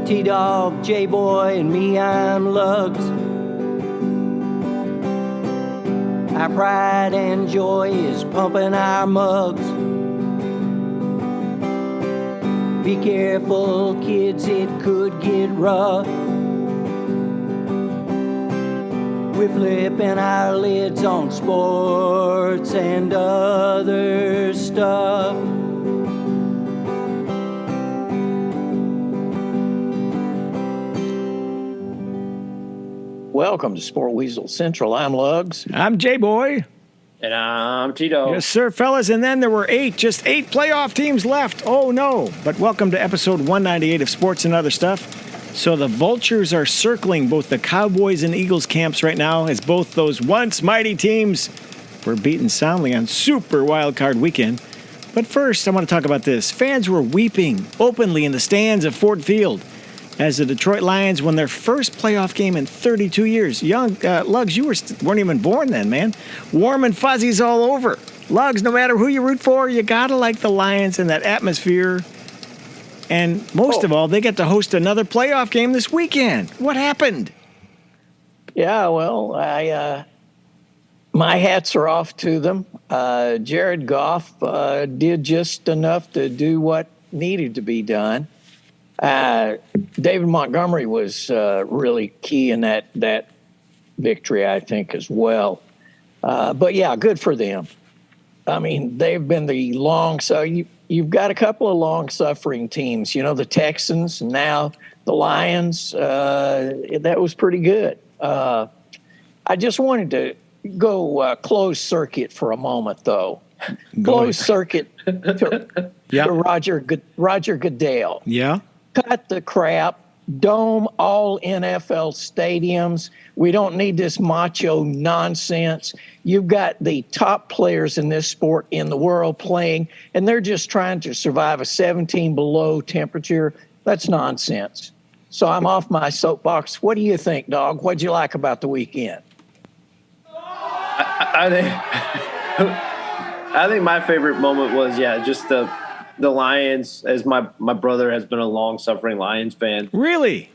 T-Dog, J-Boy, and me, I'm Lugs. Our pride and joy is pumping our mugs. Be careful, kids, it could get rough. We're flipping our lids on sports and other stuff. Welcome to Sport Weasel Central. I'm Lugs. I'm J-Boy. And I'm Tito. Yes, sir, fellas. And then there were just eight playoff teams left. Oh, no. But welcome to episode 198 of Sports and Other Stuff. So the Vultures are circling both the Cowboys and Eagles camps right now as both those once mighty teams were beaten soundly on Super Wildcard Weekend. But first, I want to talk about this. Fans were weeping openly in the stands of Ford Field as the Detroit Lions won their first playoff game in 32 years. Lugs, you weren't even born then, man. Warm and fuzzies all over. Lugs, no matter who you root for, you gotta like the Lions and that atmosphere. And most of all, they get to host another playoff game this weekend. What happened? Yeah, well, my hats are off to them. Jared Goff did just enough to do what needed to be done. David Montgomery was really key in that victory, I think, as well. But, yeah, good for them. I mean, they've been you've got a couple of long-suffering teams. You know, the Texans, and now the Lions. That was pretty good. I just wanted to go closed circuit for a moment, though. Closed circuit to Roger Goodell. Yeah. Cut the crap. Dome all NFL stadiums. We don't need this macho nonsense. You've got the top players in this sport in the world playing, and they're just trying to survive a 17 below temperature. That's nonsense. So I'm off my soapbox. What do you think, dog? What'd you like about the weekend? I think my favorite moment was, just the Lions, as my brother has been a long-suffering Lions fan. Really?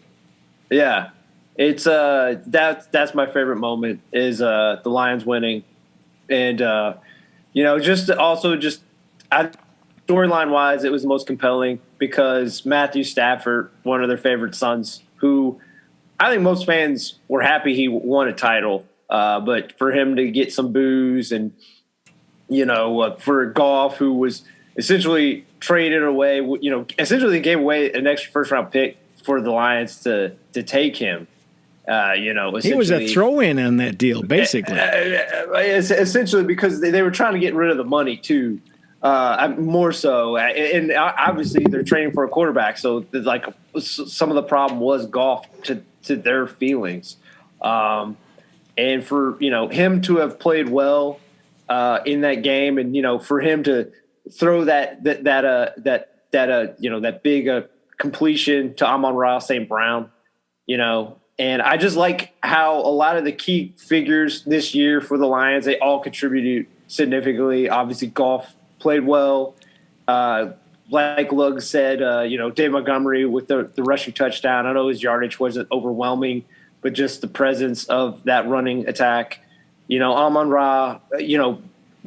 Yeah. It's that's my favorite moment is the Lions winning. And storyline-wise, it was the most compelling because Matthew Stafford, one of their favorite sons, who I think most fans were happy he won a title, but for him to get some boos and for Goff, who was essentially traded away, essentially gave away an extra first-round pick for the Lions to take him. He was a throw-in on that deal, basically. Essentially because they were trying to get rid of the money, too, more so. And obviously they're trading for a quarterback, so some of the problem was Goff to their feelings. And for, him to have played well in that game and, for him to throw that big completion to Amon-Ra St. Brown, and I just like how a lot of the key figures this year for the Lions, they all contributed significantly. Obviously, Goff played well. Like Lug said, Dave Montgomery with the rushing touchdown. I know his yardage wasn't overwhelming, but just the presence of that running attack. Amon-Ra,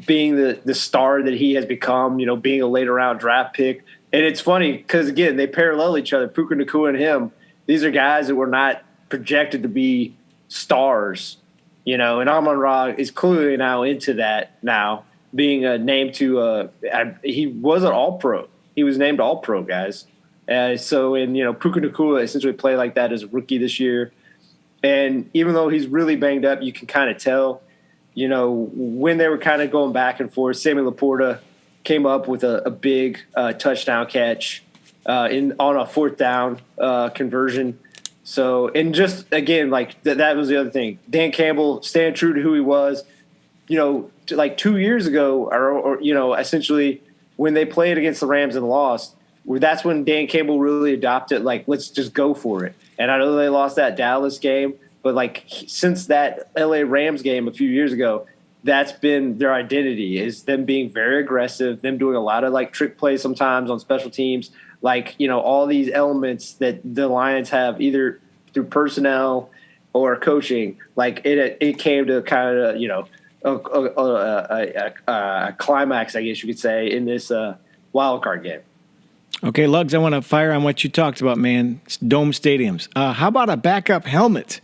being the star that he has become, being a later round draft pick. And it's funny because, again, they parallel each other, Puka Nacua and him. These are guys that were not projected to be stars, and Amon-Ra is clearly now into that now, being named to he was an All-Pro. He was named All-Pro, guys. Puka Nacua essentially played like that as a rookie this year. And even though he's really banged up, you can kind of tell, when they were kind of going back and forth, Sammy Laporta came up with a big touchdown catch on a fourth down conversion. So, and just, again, that was the other thing. Dan Campbell staying true to who he was, 2 years ago, or essentially when they played against the Rams and lost, that's when Dan Campbell really adopted, let's just go for it. And I know they lost that Dallas game, but since that LA Rams game a few years ago, that's been their identity, is them being very aggressive, them doing a lot of trick plays sometimes on special teams, like, all these elements that the Lions have either through personnel or coaching, like it came to kind of, a climax, I guess you could say, in this wild card game. Okay, Lugs, I want to fire on what you talked about, man. It's dome stadiums. How about a backup helmet?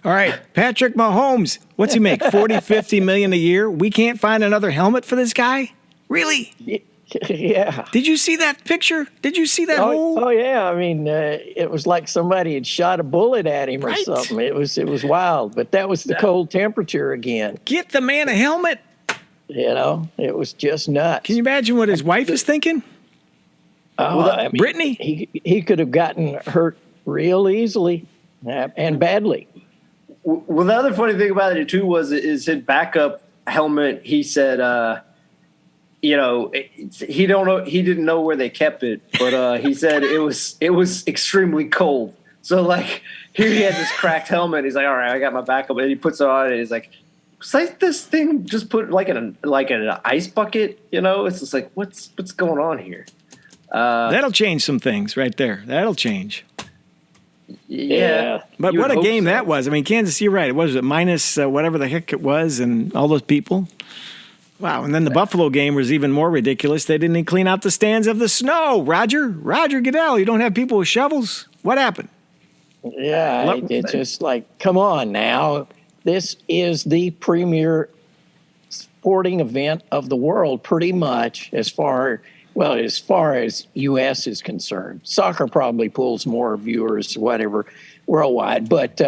All right, Patrick Mahomes, what's he make, 40, 50 million a year? We can't find another helmet for this guy? Really? Yeah. Did you see that picture? Did you see that hole? Oh yeah. I mean, it was like somebody had shot a bullet at him or Right. something. It was wild. But that was the cold temperature again. Get the man a helmet. It was just nuts. Can you imagine what his wife is thinking? Brittany? He could have gotten hurt real easily and badly. Well, the other funny thing about it too is his backup helmet. He said, he didn't know where they kept it, but he said it was extremely cold. So like here he has this cracked helmet. He's like, all right, I got my backup, and he puts it on, and he's like, it's like this thing just put like in an ice bucket. It's just like what's going on here. That'll change some things right there. That'll change. Yeah. But what a game that was. I mean, Kansas City, right. It was minus whatever the heck it was and all those people. Wow. And then the Buffalo game was even more ridiculous. They didn't even clean out the stands of the snow. Roger Goodell, you don't have people with shovels. What happened? Yeah. It's just like, come on now. This is the premier sporting event of the world, pretty much, as far as U.S. is concerned. Soccer probably pulls more viewers, whatever, worldwide. But,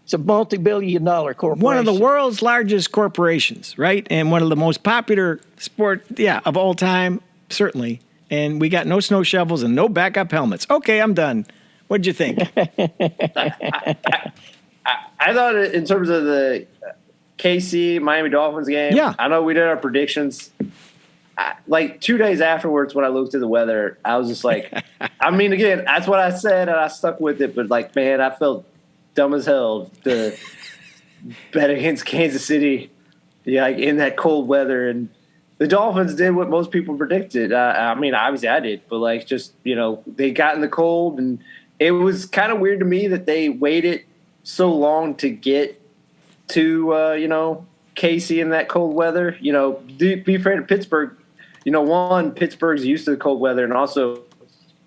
it's a multi-billion-dollar corporation. One of the world's largest corporations, right? And one of the most popular of all time, certainly. And we got no snow shovels and no backup helmets. Okay, I'm done. What'd you think? I thought in terms of the KC Miami Dolphins game, I know we did our predictions. Like 2 days afterwards, when I looked at the weather, I was just like, I mean, again, that's what I said, and I stuck with it. But like, man, I felt dumb as hell to bet against Kansas City, like in that cold weather. And the Dolphins did what most people predicted. I mean, obviously I did, but like, just they got in the cold, and it was kind of weird to me that they waited so long to get to KC in that cold weather. Be fair to Pittsburgh. One, Pittsburgh's used to the cold weather, and also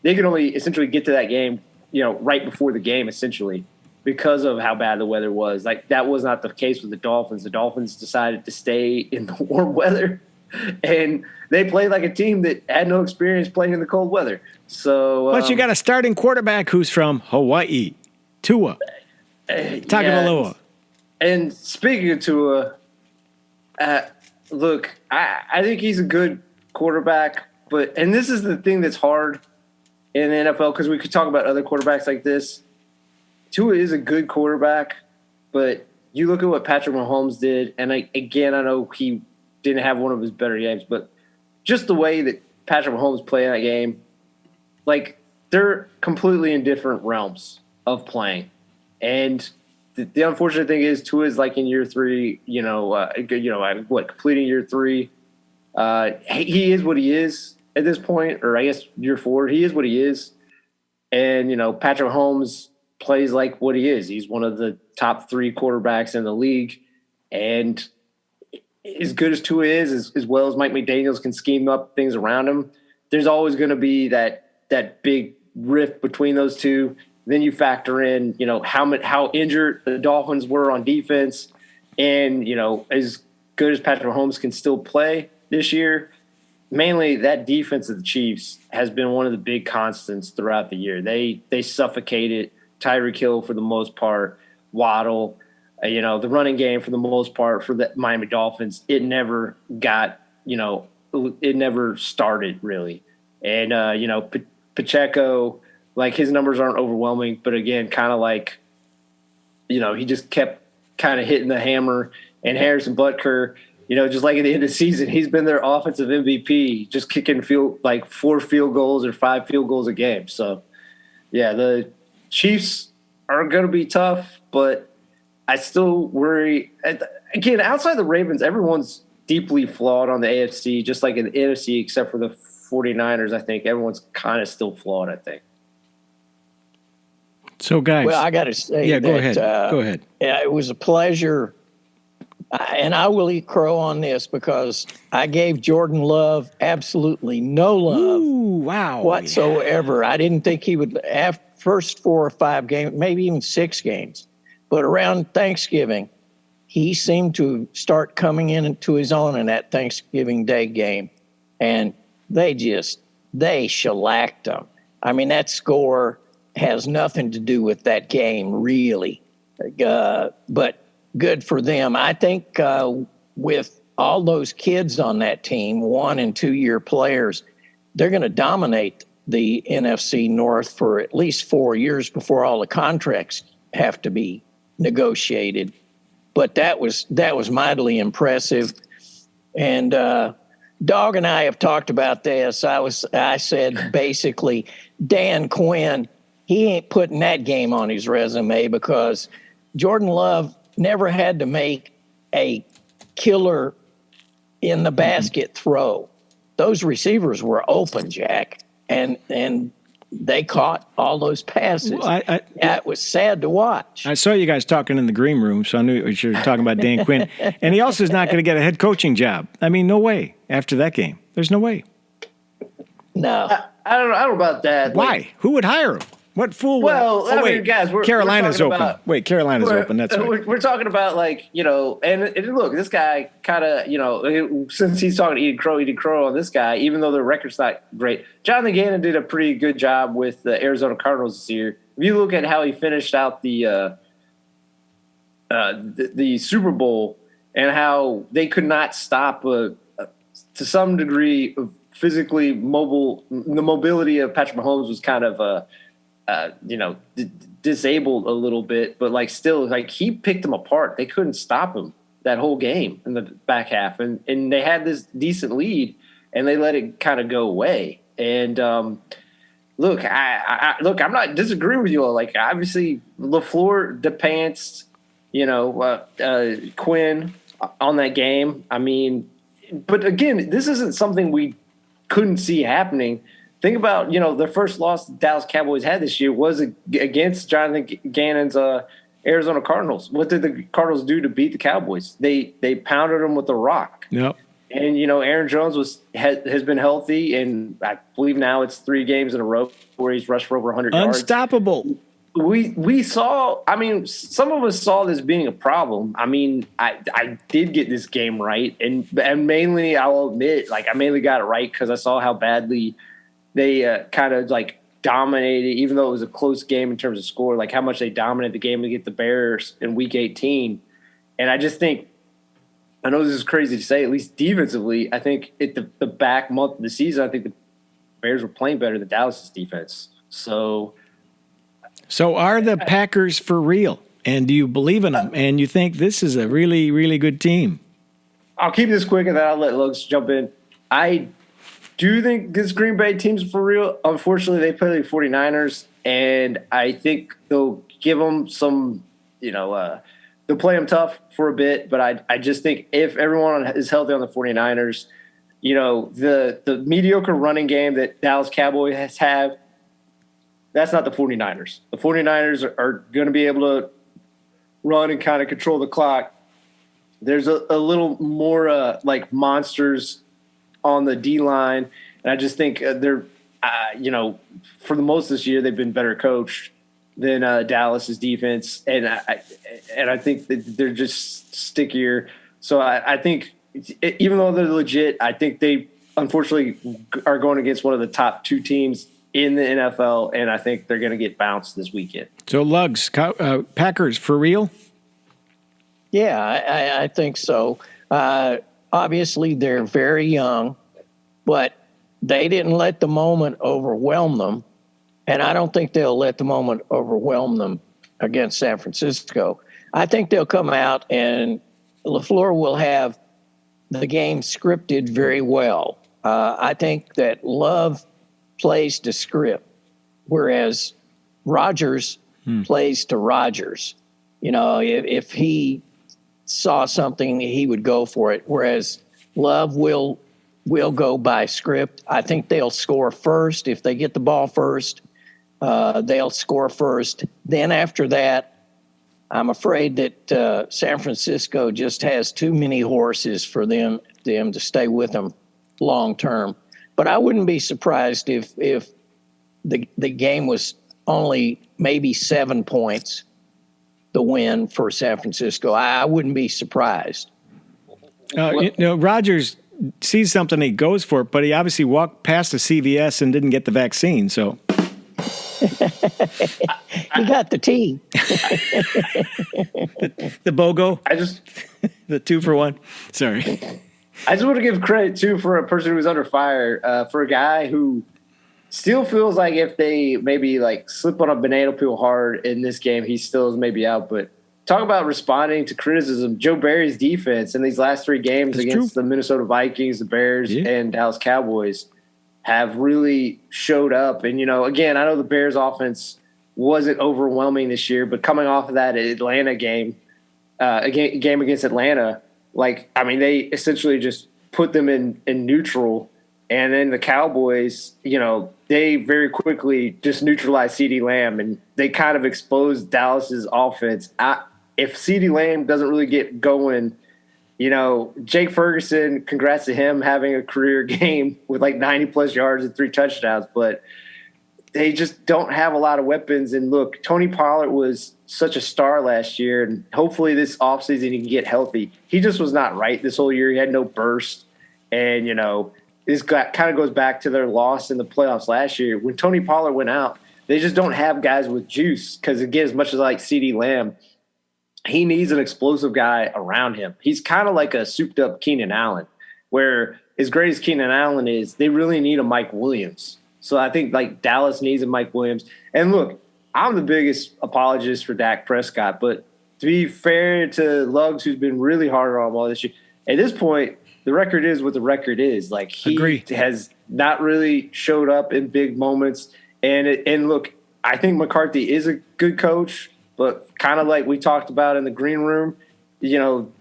they could only essentially get to that game, right before the game, essentially, because of how bad the weather was. Like, that was not the case with the Dolphins. The Dolphins decided to stay in the warm weather, and they played like a team that had no experience playing in the cold weather. So, plus, you got a starting quarterback who's from Hawaii, Tua Tagovailoa. And speaking of Tua, look, I think he's a good quarterback, and this is the thing that's hard in the NFL, because we could talk about other quarterbacks like this. Tua is a good quarterback, but you look at what Patrick Mahomes did, and I know he didn't have one of his better games, but just the way that Patrick Mahomes played in that game, like, they're completely in different realms of playing. And the unfortunate thing is, Tua is like in year three, completing year three. He is what he is at this point, or I guess year four. He is what he is. And, Patrick Mahomes plays like what he is. He's one of the top three quarterbacks in the league. And as good as Tua is, as well as Mike McDaniels can scheme up things around him, there's always going to be that big rift between those two. Then you factor in, how injured the Dolphins were on defense, and as good as Patrick Mahomes can still play this year, mainly that defense of the Chiefs has been one of the big constants throughout the year. They suffocated Tyreek Hill for the most part, Waddle, the running game for the most part for the Miami Dolphins. It never got, it never started really, and Pacheco. Like, his numbers aren't overwhelming, but again, kind of like, he just kept kind of hitting the hammer. And Harrison Butker, just like at the end of the season, he's been their offensive MVP, just kicking 4 field goals or 5 field goals a game. So, yeah, the Chiefs are going to be tough, but I still worry. Again, outside the Ravens, everyone's deeply flawed on the AFC, just like in the NFC, except for the 49ers, I think everyone's kind of still flawed, I think. So, guys. Well, I got to say, yeah, that, go ahead. Go ahead. It was a pleasure. And I will eat crow on this because I gave Jordan Love absolutely no love whatsoever. Yeah. I didn't think he would have first 4 or 5 games, maybe even 6 games. But around Thanksgiving, he seemed to start coming into his own in that Thanksgiving Day game. And they shellacked them. I mean, that score has nothing to do with that game, really. But good for them. I think with all those kids on that team, 1- and 2-year players, they're going to dominate the NFC North for at least 4 years before all the contracts have to be negotiated. But that was mightily impressive. And Dog and I have talked about this. I said basically, Dan Quinn, he ain't putting that game on his resume because Jordan Love never had to make a killer in the basket throw. Those receivers were open, Jack, and they caught all those passes. Well, it was sad to watch. I saw you guys talking in the green room, so I knew you were talking about Dan Quinn. And he also is not going to get a head coaching job. I mean, no way after that game. There's no way. No. I don't know about that. Why? Like, who would hire him? What fool? Well, I mean, guys, Carolina's open. Carolina's open. That's right. We're talking about, like, and look, this guy kind of, since he's talking eating crow on this guy, even though the record's not great, Jonathan Gannon did a pretty good job with the Arizona Cardinals this year. If you look at how he finished out the Super Bowl and how they could not stop, to some degree, physically mobile, the mobility of Patrick Mahomes was kind of disabled a little bit, but still he picked them apart. They couldn't stop him that whole game in the back half, and they had this decent lead, and they let it kind of go away. And look, I'm not disagreeing with you all. Like, obviously, LaFleur depanced, Quinn on that game. I mean, but again, this isn't something we couldn't see happening. Think about, the first loss the Dallas Cowboys had this year was against Jonathan Gannon's Arizona Cardinals. What did the Cardinals do to beat the Cowboys? They pounded them with a rock. Yep. And, Aaron Jones has been healthy, and I believe now it's 3 games in a row where he's rushed for over 100 yards. Unstoppable. We saw, I mean, some of us saw this being a problem. I mean, I did get this game right, and mainly, I'll admit, I mainly got it right because I saw how badly they kind of dominated, even though it was a close game in terms of score, how much they dominated the game against the Bears in Week 18. And I just think, I know this is crazy to say, at least defensively, I think at the back month of the season, I think the Bears were playing better than Dallas's defense. So are the Packers for real? And do you believe in them? And you think this is a really, really good team? I'll keep this quick and then I'll let Lugs jump in. I do think this Green Bay team's for real. Unfortunately, they play the 49ers, and I think they'll give them some, they'll play them tough for a bit, but I just think if everyone is healthy on the 49ers, the mediocre running game that Dallas Cowboys have, that's not the 49ers. The 49ers are going to be able to run and kind of control the clock. There's a little more monsters on the D-line, and I just think they're, for the most this year, they've been better coached than Dallas's defense, and I think that they're just stickier. So I think, even though they're legit, I think they unfortunately are going against one of the top 2 teams in the NFL, and I think they're going to get bounced this weekend. So, Lugs, Packers for real? Yeah, I think so. Obviously, they're very young, but they didn't let the moment overwhelm them, and I don't think they'll let the moment overwhelm them against San Francisco. I think they'll come out, and LaFleur will have the game scripted very well. I think that Love plays to script, whereas Rodgers plays to Rodgers. If he saw something, he would go for it, whereas Love will will go by script. I think they'll score first. If they get the ball first, they'll score first. Then after that, I'm afraid that San Francisco just has too many horses for them to stay with them long term. But I wouldn't be surprised if the game was only maybe 7 points, the win for San Francisco. I wouldn't be surprised. Rodgers sees something, he goes for it, but he obviously walked past the CVS and didn't get the vaccine. So he got the T. the BOGO. The 2-for-1. Sorry. I just want to give credit too for a person who was under fire, for a guy who still feels like if they maybe like slip on a banana peel hard in this game, he still is maybe out. But talk about responding to criticism. Joe Barry's defense in these last 3 games against the Minnesota Vikings, the Bears, and Dallas Cowboys have really showed up. And, again, I know the Bears offense wasn't overwhelming this year, but coming off of that Atlanta game, game against Atlanta, they essentially just put them in neutral. And then the Cowboys, they very quickly just neutralized CeeDee Lamb, and they kind of exposed Dallas's offense. If CeeDee Lamb doesn't really get going, Jake Ferguson, congrats to him having a career game with 90-plus yards and 3 touchdowns, but they just don't have a lot of weapons. And look, Tony Pollard was such a star last year, and hopefully this offseason he can get healthy. He just was not right this whole year. He had no burst, and, this kind of goes back to their loss in the playoffs last year. When Tony Pollard went out, they just don't have guys with juice because, again, as much as I like CeeDee Lamb, he needs an explosive guy around him. He's kind of like a souped-up Keenan Allen, where as great as Keenan Allen is, they really need a Mike Williams. So I think, Dallas needs a Mike Williams. And, look, I'm the biggest apologist for Dak Prescott, but to be fair to Luggs, who's been really hard on him all this year, at this point, the record is what the record is. He has not really showed up in big moments. And look, I think McCarthy is a good coach, but kind of like we talked about in the green room,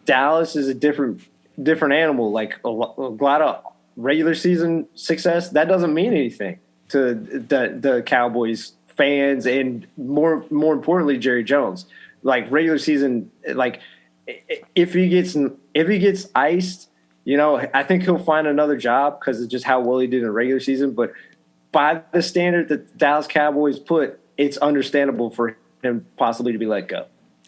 Dallas is a different animal. A lot of regular season success, that doesn't mean anything to the Cowboys fans and more importantly, Jerry Jones. Regular season, if he gets iced, I think he'll find another job because of just how well he did in the regular season. But by the standard that the Dallas Cowboys put, it's understandable for him possibly to be let go.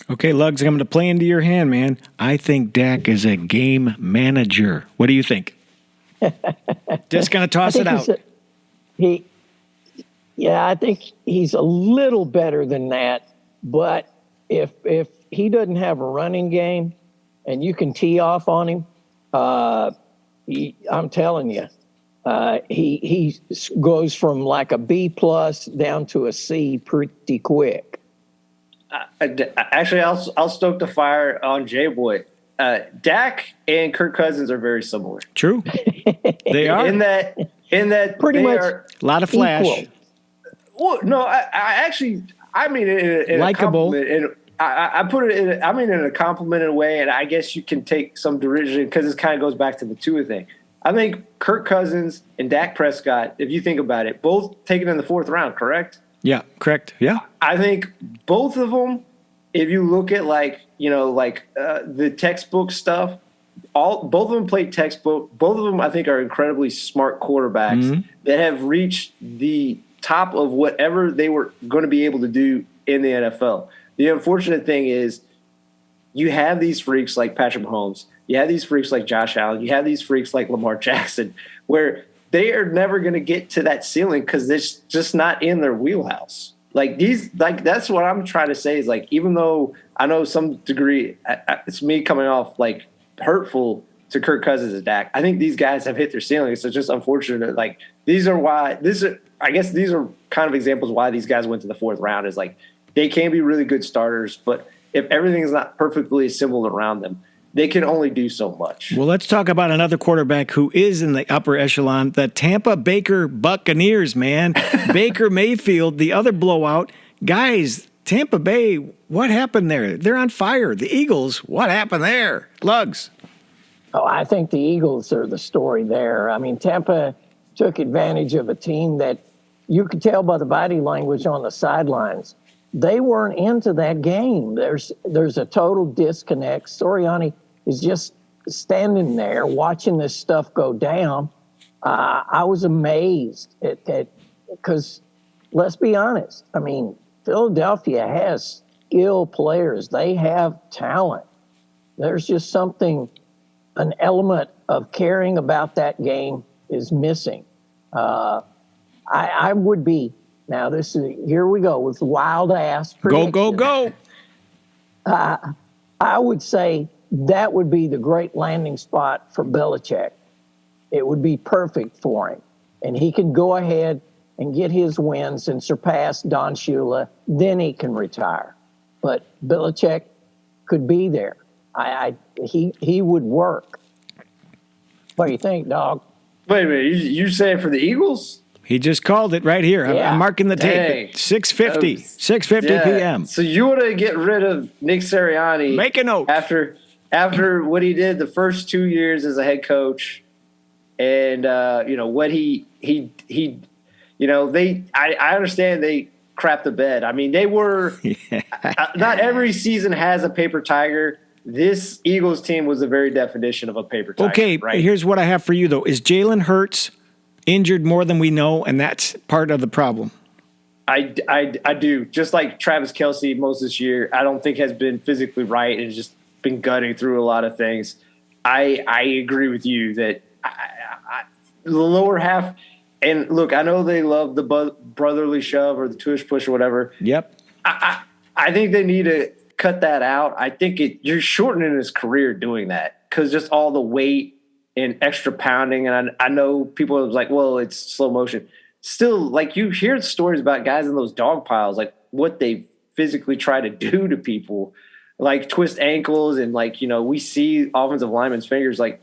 Okay, Luggs, I'm going to play into your hand, man. I think Dak is a game manager. What do you think? Just going to toss it out. I think he's a little better than that. But if he doesn't have a running game and you can tee off on him, I'm telling you, he goes from a B+ down to a C pretty quick. Actually, I'll stoke the fire on J-Boy. Dak and Kirk Cousins are very similar. True, they are in that pretty much a lot of flash. Equal. Well, no, I mean it in likable. A compliment. I put it in a complimented way, and I guess you can take some derision because this kind of goes back to the Tua thing. I think Kirk Cousins and Dak Prescott, if you think about it, both taken in the 4th round, correct? Yeah, correct. Yeah. I think both of them, if you look at the textbook stuff, both of them played textbook. Both of them, I think, are incredibly smart quarterbacks that have reached the top of whatever they were going to be able to do in the NFL. The unfortunate thing is you have these freaks like Patrick Mahomes. You have these freaks like Josh Allen. You have these freaks like Lamar Jackson where they are never going to get to that ceiling because it's just not in their wheelhouse. That's what I'm trying to say is even though I know some degree it's me coming off hurtful to Kirk Cousins and Dak, I think these guys have hit their ceiling. So it's just unfortunate. These are kind of examples why these guys went to the 4th round is they can be really good starters, but if everything is not perfectly assembled around them, they can only do so much. Well, let's talk about another quarterback who is in the upper echelon, the Tampa Baker Buccaneers, man. Baker Mayfield, the other blowout. Guys, Tampa Bay, what happened there? They're on fire. The Eagles, what happened there? Luggs. Oh, I think the Eagles are the story there. I mean, Tampa took advantage of a team that you could tell by the body language on the sidelines. They weren't into that game. There's a total disconnect. Soriani is just standing there watching this stuff go down. I was amazed at that because let's be honest. I mean, Philadelphia has skilled players. They have talent. There's just something, an element of caring about that game is missing. I would be, now this is, here we go with wild ass prediction. Go. I would say that would be the great landing spot for Belichick. It would be perfect for him. And he can go ahead and get his wins and surpass Don Shula. Then he can retire. But Belichick could be there. He would work. What do you think, dog? Wait a minute. You saying for the Eagles? He just called it right here. Yeah. I'm marking the tape. Dang. 6:50. 6:50 p.m. So you want to get rid of Nick Sirianni? Make a note. After what he did the first 2 years as a head coach, and what he I understand they crapped the bed. I mean, they were not every season has a paper tiger. This Eagles team was the very definition of a paper tiger. Okay, right? Here's what I have for you, though. Is Jalen Hurts injured more than we know, and that's part of the problem? I do. Just like Travis Kelce most this year, I don't think has been physically right and just been gutting through a lot of things. I agree with you that the lower half, and look, I know they love the brotherly shove or the tush push or whatever. Yep. I think they need to cut that out. I think you're shortening his career doing that because just all the weight and extra pounding. And I know people are like, well, it's slow motion. Still, like you hear stories about guys in those dog piles, like what they physically try to do to people, like twist ankles and we see offensive linemen's fingers. Like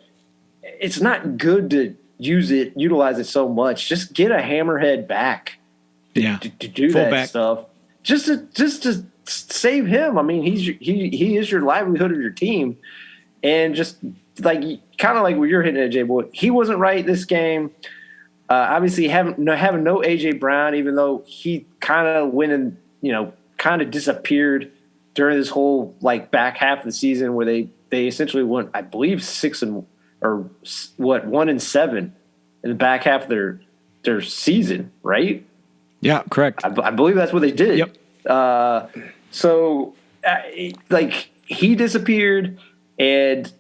it's not good to utilize it so much. Just get a hammerhead back to do Full that back stuff. Just to save him. I mean, he is your livelihood of your team, and just kind of like what you're hitting at, Jay Boy. He wasn't right this game. Obviously, having no AJ Brown, even though he kind of went and kind of disappeared during this whole back half of the season, where they essentially went, I believe, 1-7 in the back half of their season, right? Yeah, correct. I believe that's what they did. Yep. So he disappeared, and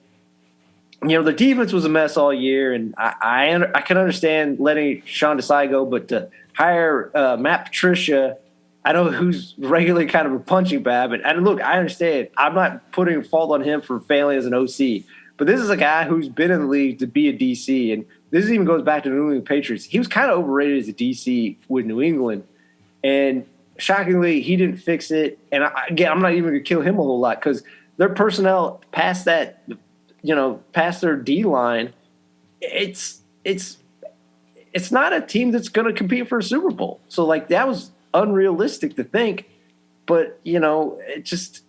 the defense was a mess all year, and I can understand letting Sean Desai go, but to hire Matt Patricia, I know who's regularly kind of a punching bag, and look, I understand. I'm not putting fault on him for failing as an OC, but this is a guy who's been in the league to be a DC, and this even goes back to the New England Patriots. He was kind of overrated as a DC with New England, and shockingly, he didn't fix it. And again, I'm not even going to kill him a whole lot because their personnel past that, past their D line, it's not a team that's going to compete for a Super Bowl. So that was unrealistic to think. But it just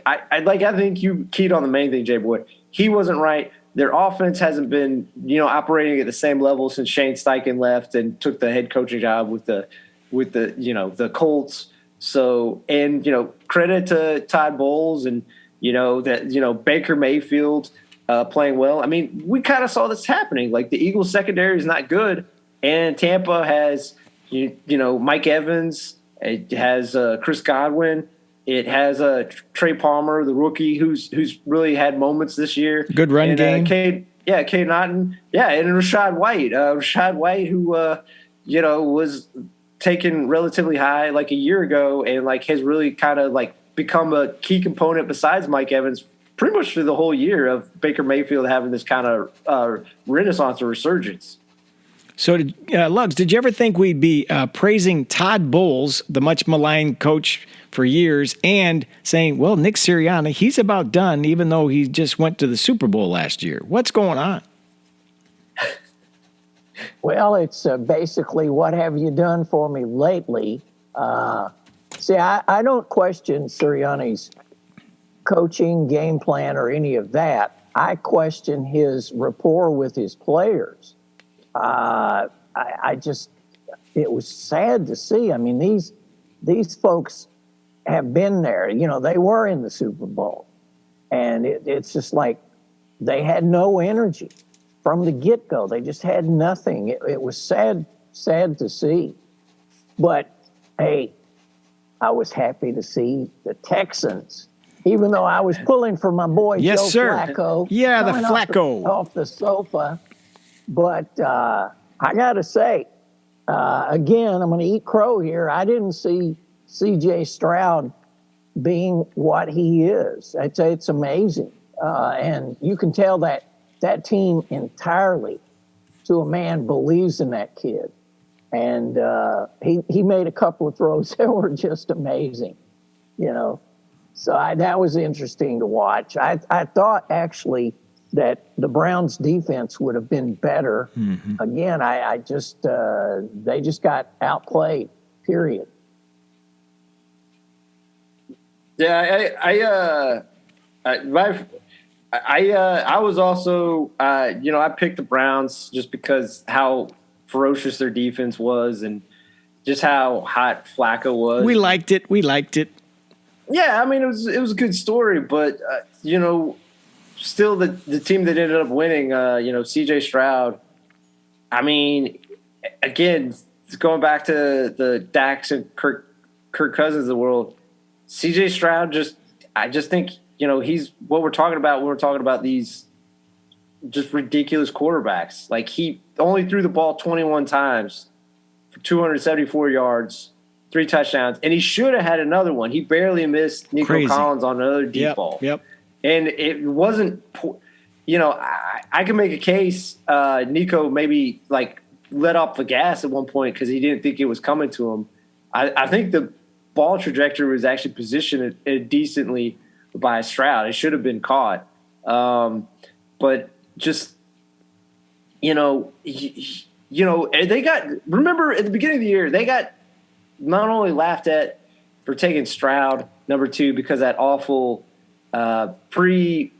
I think you keyed on the main thing, Jay Boy. He wasn't right. Their offense hasn't been operating at the same level since Shane Steichen left and took the head coaching job with the Colts. So, and credit to Todd Bowles and that Baker Mayfield playing well. I mean, we kind of saw this happening. Like the Eagles secondary is not good, and Tampa has Mike Evans. It has Chris Godwin. It has Trey Palmer, the rookie, who's really had moments this year. Good run game. Cade Naughton. Yeah, and Rashad White. Rashad White, who was taken relatively high a year ago and has really kind of become a key component besides Mike Evans pretty much for the whole year of Baker Mayfield having this kind of renaissance or resurgence. So, Lugs, did you ever think we'd be praising Todd Bowles, the much maligned coach for years, and saying, well, Nick Sirianni, he's about done, even though he just went to the Super Bowl last year? What's going on? Well, it's basically what have you done for me lately? See, I don't question Sirianni's coaching, game plan, or any of that. I question his rapport with his players. I just, it was sad to see. I mean, these folks have been there. You know, they were in the Super Bowl, and it's just like they had no energy from the get-go. They just had nothing. It was sad to see. But hey, I was happy to see the Texans, even though I was pulling for my boy Yes, Joe sir. Flacco. Yeah, the coming Flacco. off the sofa. But I got to say, again, I'm going to eat crow here. I didn't see C.J. Stroud being what he is. I'd say it's amazing. And you can tell that team entirely, to a man, believes in that kid. And he made a couple of throws that were just amazing, you know. So that was interesting to watch. I thought actually that the Browns defense would have been better. Mm-hmm. Again, I just they just got outplayed, period. Yeah, I was also I picked the Browns just because how ferocious their defense was and just how hot Flacco was. We liked it. Yeah, I mean it was a good story, but still the team that ended up winning, C.J. Stroud. I mean, again, going back to the Dax and Kirk Cousins of the world, C.J. Stroud I just think he's what we're talking about when we're talking about these just ridiculous quarterbacks. Like, he only threw the ball 21 times for 274 yards, 3 touchdowns, and he should have had another one. He barely missed Nico Collins on another deep ball. Yep. And it wasn't, I can make a case Nico maybe like let off the gas at one point because he didn't think it was coming to him. I think the ball trajectory was actually positioned decently by Stroud. It should have been caught. But just, they got, remember at the beginning of the year, they got not only laughed at for taking Stroud, number 2, because that awful pre-test,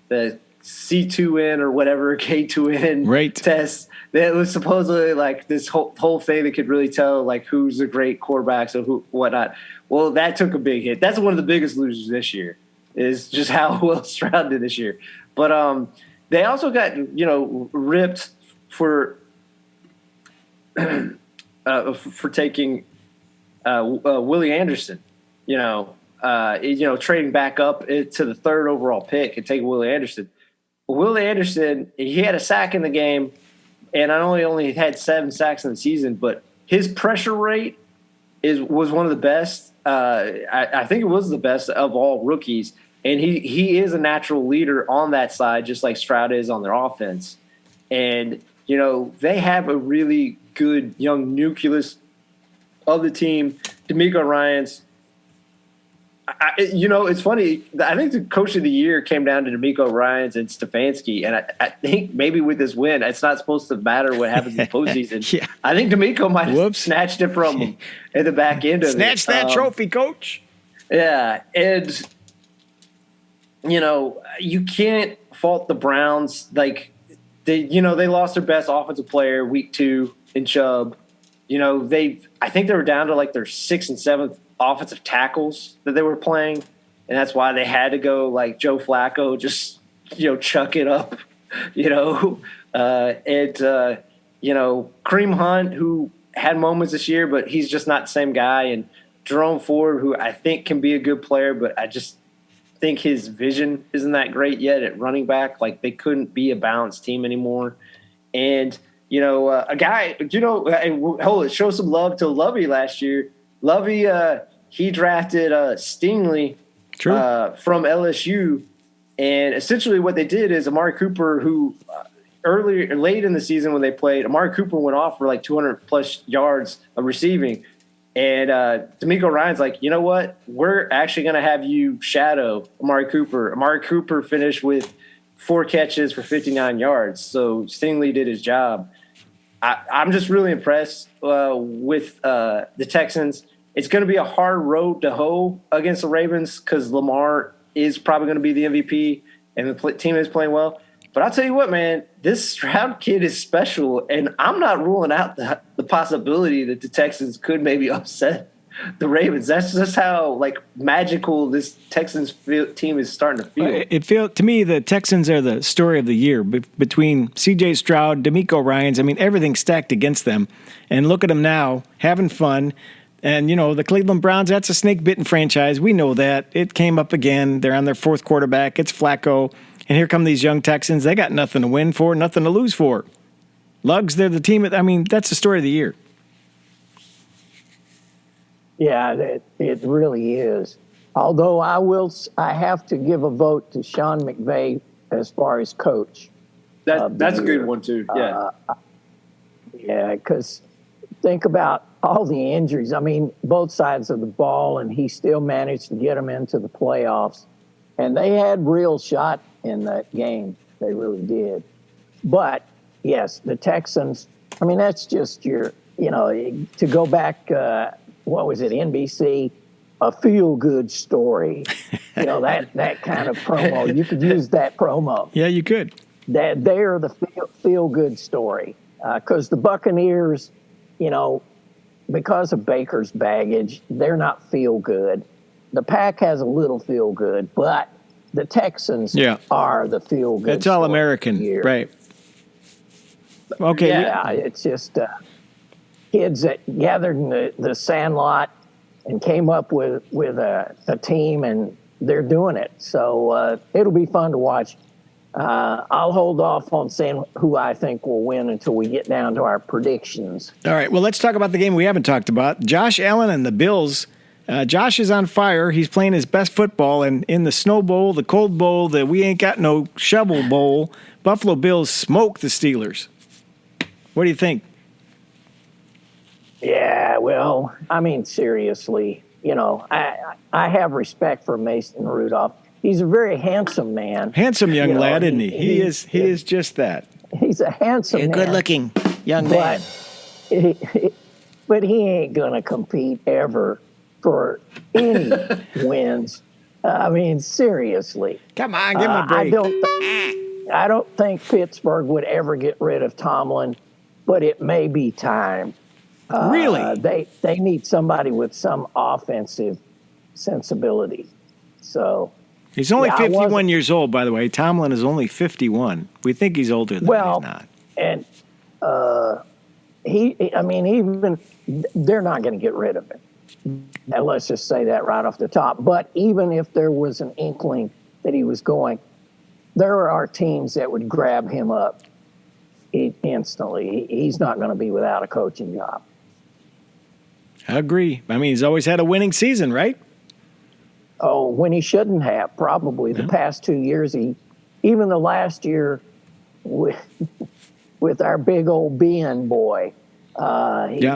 the C2N or whatever, K2N test. That was supposedly like this whole thing that could really tell like who's a great quarterback, so who whatnot. Well, that took a big hit. That's one of the biggest losers this year, is just how well Stroud did this year. But they also got ripped for taking Willie Anderson. Trading back up to the 3rd overall pick and taking Willie Anderson. Willie Anderson, he had a sack in the game, and not only had 7 sacks in the season, but his pressure rate was one of the best. I think it was the best of all rookies, and he is a natural leader on that side, just like Stroud is on their offense. And they have a really good young nucleus of the team. D'Amico Ryans. It's funny. I think the coach of the year came down to D'Amico Ryans and Stefanski, and I think maybe with this win, it's not supposed to matter what happens in the postseason. Yeah. I think D'Amico might have snatched it from him at the back end of Snatch that trophy, coach. Yeah, and you can't fault the Browns. Like they lost their best offensive player week 2 in Chubb. I think they were down to like their 6th and 7th offensive tackles that they were playing, and that's why they had to go like Joe Flacco, just chuck it up, Kareem Hunt, who had moments this year, but he's just not the same guy, and Jerome Ford, who I think can be a good player, but I just think his vision isn't that great yet at running back. Like, they couldn't be a balanced team anymore. And a guy, show some love to Lovey last year. Lovey, he drafted Stingley from LSU, and essentially what they did is Amari Cooper, who late in the season when they played, Amari Cooper went off for like 200-plus yards of receiving, and D'Amico Ryan's like, you know what? We're actually going to have you shadow Amari Cooper. Amari Cooper finished with 4 catches for 59 yards, so Stingley did his job. I'm just really impressed with the Texans. It's going to be a hard road to hoe against the Ravens because Lamar is probably going to be the MVP, and the team is playing well. But I'll tell you what, man, this Stroud kid is special, and I'm not ruling out the possibility that the Texans could maybe upset the Ravens. That's just how magical this Texans team is starting to feel. It feels to me the Texans are the story of the year between C.J. Stroud, D'Amico Ryans. I mean, everything's stacked against them, and look at them now having fun. And the Cleveland Browns, that's a snake-bitten franchise. We know that. It came up again. They're on their fourth quarterback. It's Flacco. And here come these young Texans. They got nothing to win for, nothing to lose for. Lugs, they're the team. I mean, that's the story of the year. Yeah, it really is. Although I have to give a vote to Sean McVay as far as coach. That's a good one too. Yeah. Yeah, because think about all the injuries. I mean, both sides of the ball, and he still managed to get them into the playoffs. And they had real shot in that game. They really did. But, yes, the Texans, I mean, that's just to go back, what was it, NBC, a feel-good story. That kind of promo. You could use that promo. Yeah, you could. They're the feel-good story. Because the Buccaneers, because of Baker's baggage, they're not feel-good. The Pack has a little feel-good, but the Texans are the feel-good. It's all American, right? Okay. Yeah, it's just kids that gathered in the Sandlot and came up with a team, and they're doing it. So it'll be fun to watch. I'll hold off on saying who I think will win until we get down to our predictions. All right. Well, let's talk about the game we haven't talked about. Josh Allen and the Bills. Josh is on fire. He's playing his best football. And in the Snow Bowl, the Cold Bowl, the We Ain't Got No Shovel Bowl, Buffalo Bills smoked the Steelers. What do you think? Yeah, well, I mean, seriously, I have respect for Mason Rudolph. He's a very handsome man. Handsome young lad, isn't he? He is just that. He's a handsome man. Good-looking young man. But he ain't going to compete ever for any wins. I mean, seriously. Come on, give him a break. I don't think Pittsburgh would ever get rid of Tomlin, but it may be time. Really? They need somebody with some offensive sensibility. So he's only 51 years old, by the way. Tomlin is only 51. We think he's older than he's not. And even they're not going to get rid of him. And let's just say that right off the top. But even if there was an inkling that he was going, there are teams that would grab him up instantly. He's not going to be without a coaching job. I agree. I mean, he's always had a winning season, right? Oh, when he shouldn't have, probably. The past 2 years, even the last year with our big old Ben boy,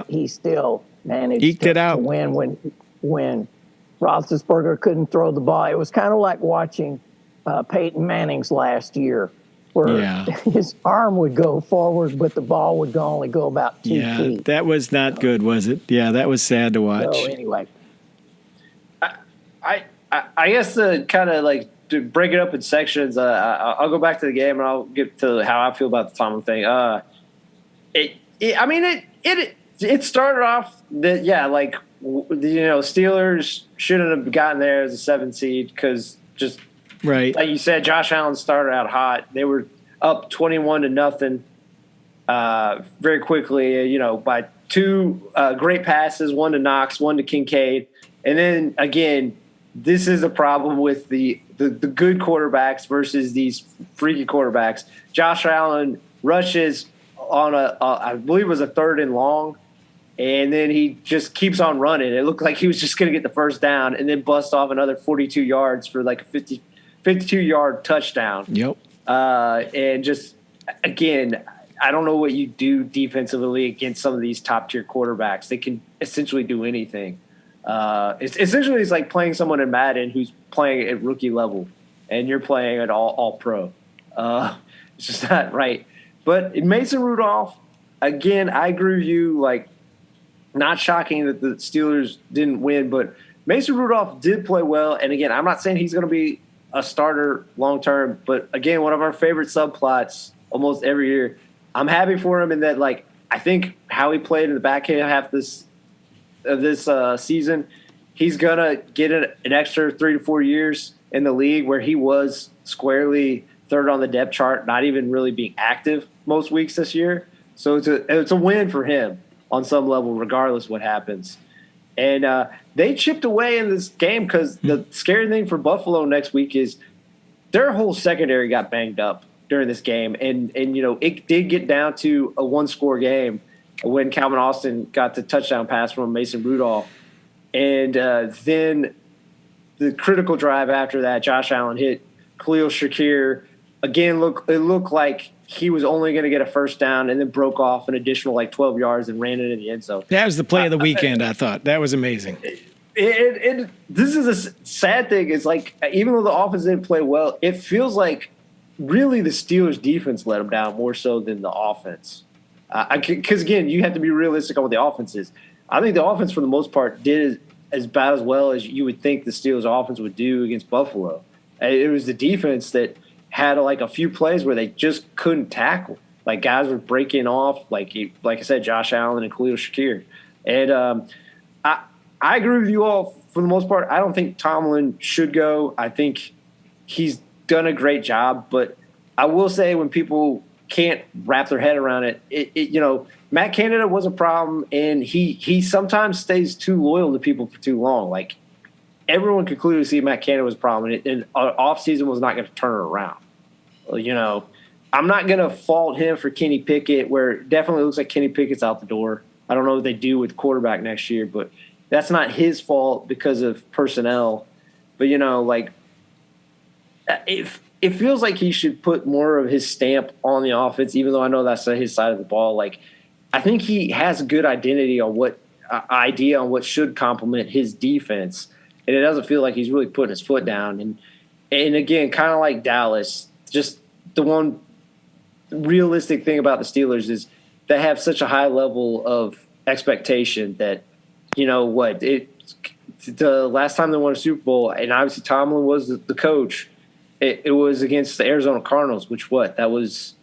he still managed to win when Roethlisberger couldn't throw the ball. It was kind of like watching Peyton Manning's last year, where his arm would go forward, but the ball would only go about 2 feet. Yeah, that was not good, was it? Yeah, that was sad to watch. So anyway. I guess to kind of to break it up in sections, I'll go back to the game and I'll get to how I feel about the Tomlin thing. It started off that Steelers shouldn't have gotten there as a 7 seed because just right, like you said, Josh Allen started out hot. They were up 21-0 very quickly. By two great passes, one to Knox, one to Kincaid, and then again. This is a problem with the good quarterbacks versus these freaky quarterbacks. Josh Allen rushes on I believe it was a 3rd and long, and then he just keeps on running. It looked like he was just going to get the first down and then bust off another 42 yards for like a 52-yard touchdown. Yep. And just, again, I don't know what you do defensively against some of these top-tier quarterbacks. They can essentially do anything. It's like playing someone in Madden who's playing at rookie level, and you're playing at all pro. It's just not right. But Mason Rudolph, again, I agree with you. Not shocking that the Steelers didn't win, but Mason Rudolph did play well. And again, I'm not saying he's going to be a starter long term. But again, one of our favorite subplots almost every year. I'm happy for him in that, like, I think how he played in the back half this season, he's gonna get an extra 3 to 4 years in the league where he was squarely third on the depth chart, not even really being active most weeks this year. So it's a win for him on some level, regardless what happens. And they chipped away in this game because the scary thing for Buffalo next week is their whole secondary got banged up during this game. And it did get down to a one-score game when Calvin Austin got the touchdown pass from Mason Rudolph. And then the critical drive after that, Josh Allen hit Khalil Shakir. Again, it looked like he was only going to get a first down and then broke off an additional 12 yards and ran it in the end zone. That was the play of the weekend, I thought. That was amazing. This is a sad thing. It's like, even though the offense didn't play well, it feels like really the Steelers' defense let them down more so than the offense. Because, again, you have to be realistic on what the offense is. I think the offense, for the most part, did as bad as well as you would think the Steelers' offense would do against Buffalo. It was the defense that had a few plays where they just couldn't tackle. Like, guys were breaking off, like I said, Josh Allen and Khalil Shakir. And I agree with you all for the most part. I don't think Tomlin should go. I think he's done a great job. But I will say, when people can't wrap their head around it, Matt Canada was a problem, and he sometimes stays too loyal to people for too long. Like, everyone could clearly see Matt Canada was a problem, and offseason was not going to turn it around. I'm not going to fault him for Kenny Pickett, where it definitely looks like Kenny Pickett's out the door. I don't know what they do with quarterback next year, but that's not his fault because of personnel. But, it feels like he should put more of his stamp on the offense, even though I know that's his side of the ball. I think he has a good identity on what idea on what should complement his defense. And it doesn't feel like he's really putting his foot down. And again, kind of like Dallas, just the one realistic thing about the Steelers is they have such a high level of expectation that, the last time they won a Super Bowl, and obviously Tomlin was the coach, it was against the Arizona Cardinals, that was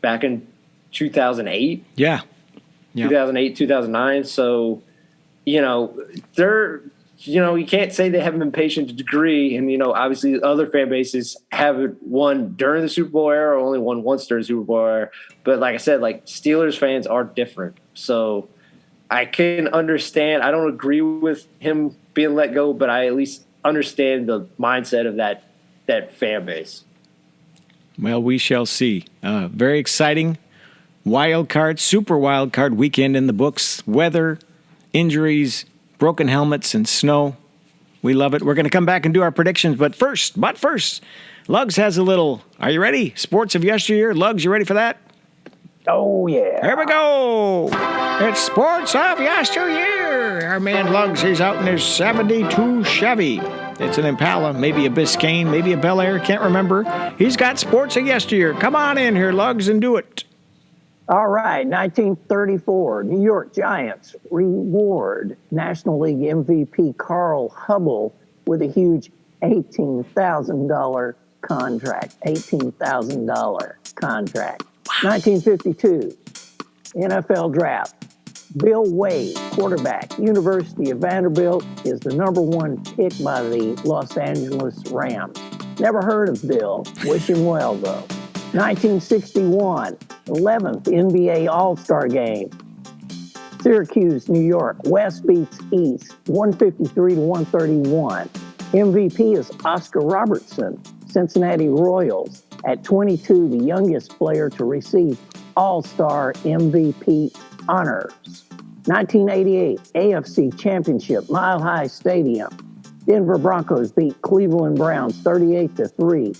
back in 2008? Yeah. 2008, 2009. So, they're – you can't say they haven't been patient to a degree. And, obviously other fan bases haven't won during the Super Bowl era, or only won once during the Super Bowl era. But like I said, Steelers fans are different. So I can understand. I don't agree with him being let go, but I at least understand the mindset of that fan base. Well, we shall see. Very exciting super wild card weekend in the books. Weather, injuries, broken helmets, and snow. We love it. We're going to come back and do our predictions. But first, Lugs has a little, are you ready? Sports of yesteryear. Lugs, you ready for that? Oh, yeah. Here we go. It's Sports of Yesteryear. Our man Lugs, he's out in his 72 Chevy. It's an Impala, maybe a Biscayne, maybe a Bel Air, can't remember. He's got Sports of Yesteryear. Come on in here, Lugs, and do it. All right, 1934, New York Giants reward National League MVP Carl Hubble with a huge $18,000 contract. $18,000 contract. 1952, NFL draft. Bill Wade, quarterback, University of Vanderbilt, is the number 1 pick by the Los Angeles Rams. Never heard of Bill. Wish him well, though. 1961, 11th NBA All-Star Game. Syracuse, New York. West beats East, 153 to 131. MVP is Oscar Robertson, Cincinnati Royals. At 22, the youngest player to receive All-Star MVP honors. 1988 AFC Championship, Mile High Stadium. Denver Broncos beat Cleveland Browns 38-3.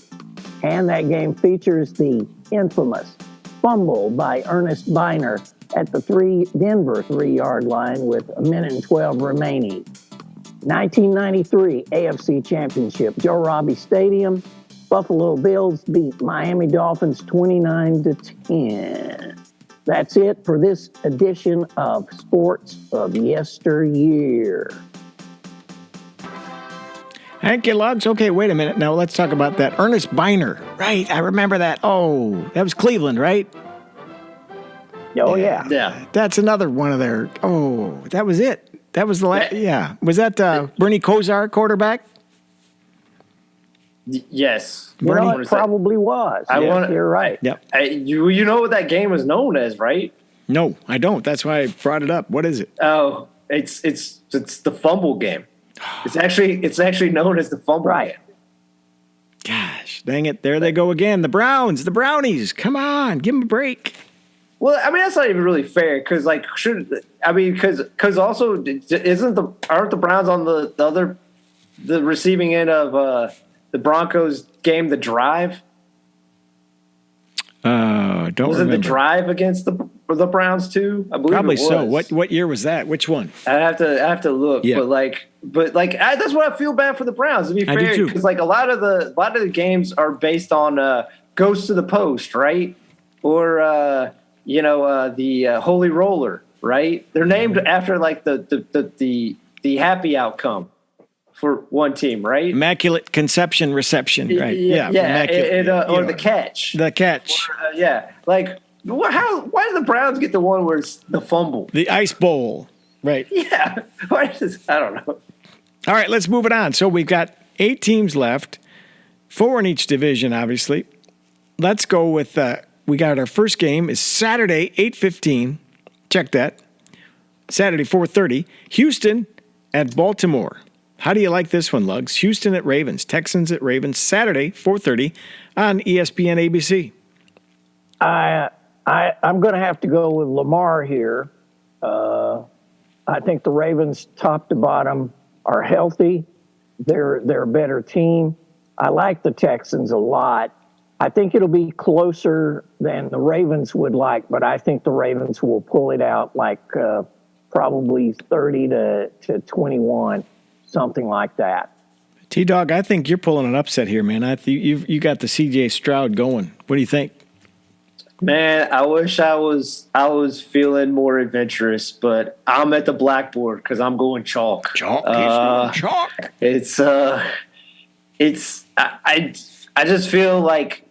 And that game features the infamous fumble by Ernest Biner at the Denver 3-yard line with 1:12 remaining. 1993 AFC Championship, Joe Robbie Stadium. Buffalo Bills beat Miami Dolphins 29-10. That's it for this edition of Sports of Yesteryear. Thank you, Lugs. Okay, wait a minute. Now let's talk about that. Ernest Biner. Right, I remember that. Oh, that was Cleveland, right? Oh, yeah. Yeah. That's another one of their. Oh, that was it. That was the last. Yeah. Was that Bernie Kosar, quarterback? Yes. You know, it probably was. You're right. Yep. You know what that game was known as, right? No, I don't. That's why I brought it up. What is it? Oh, it's the fumble game. It's actually known as the fumble game. Gosh, dang it. There they go again. The Browns, the Brownies. Come on, give them a break. Well, I mean, that's not even really fair because, like, because also aren't the Browns on the receiving end of the Broncos game, the drive? Don't Wasn't remember. the drive against the Browns too? I believe Probably it was. so. What year was that? Which one? I have to look, Yeah. but that's why I feel bad for the Browns. To be I do fair, too. because like a lot of the games are based on goes to the post, right? Or the Holy Roller, right? They're named after like the happy outcome for one team, right? Immaculate Conception Reception, right? Yeah. Or the catch. The catch. Like why do the Browns get the one where it's the fumble? The Ice Bowl, right? Yeah, I don't know. All right, let's move it on. So we've got 8 teams left, 4 in each division, obviously. Let's go with, we got our first game is Saturday, 8:15. Check that. Saturday, 4:30. Houston at Baltimore. How do you like this one, Lugs? Houston at Ravens. Texans at Ravens. Saturday, 4:30 on ESPN ABC. I'm going to have to go with Lamar here. I think the Ravens, top to bottom, are healthy. They're a better team. I like the Texans a lot. I think it'll be closer than the Ravens would like, but I think the Ravens will pull it out like probably 30 to 21, something like that. T-Dog, I think you're pulling an upset here, man. You got the C.J. Stroud going. What do you think? Man, I wish I was feeling more adventurous, but I'm at the blackboard because I'm going chalk. Chalk. He's going chalk. I just feel like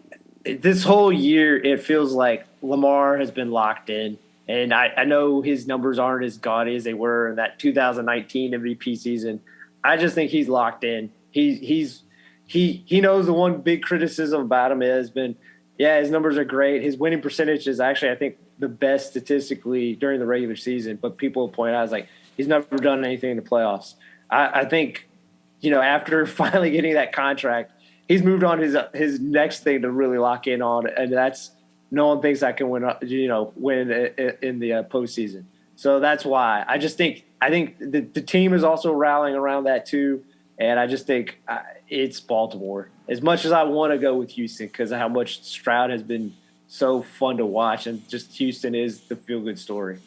this whole year it feels like Lamar has been locked in, and I know his numbers aren't as gaudy as they were in that 2019 MVP season. I just think he's locked in. He knows the one big criticism about him has been, yeah, his numbers are great. His winning percentage is actually, I think, the best statistically during the regular season. But people point out, like, he's never done anything in the playoffs. I think, after finally getting that contract, he's moved on his next thing to really lock in on, and that's no one thinks I can win in the postseason. So that's why I think the team is also rallying around that too, and I just think it's Baltimore. As much as I want to go with Houston because of how much Stroud has been so fun to watch, and just Houston is the feel-good story.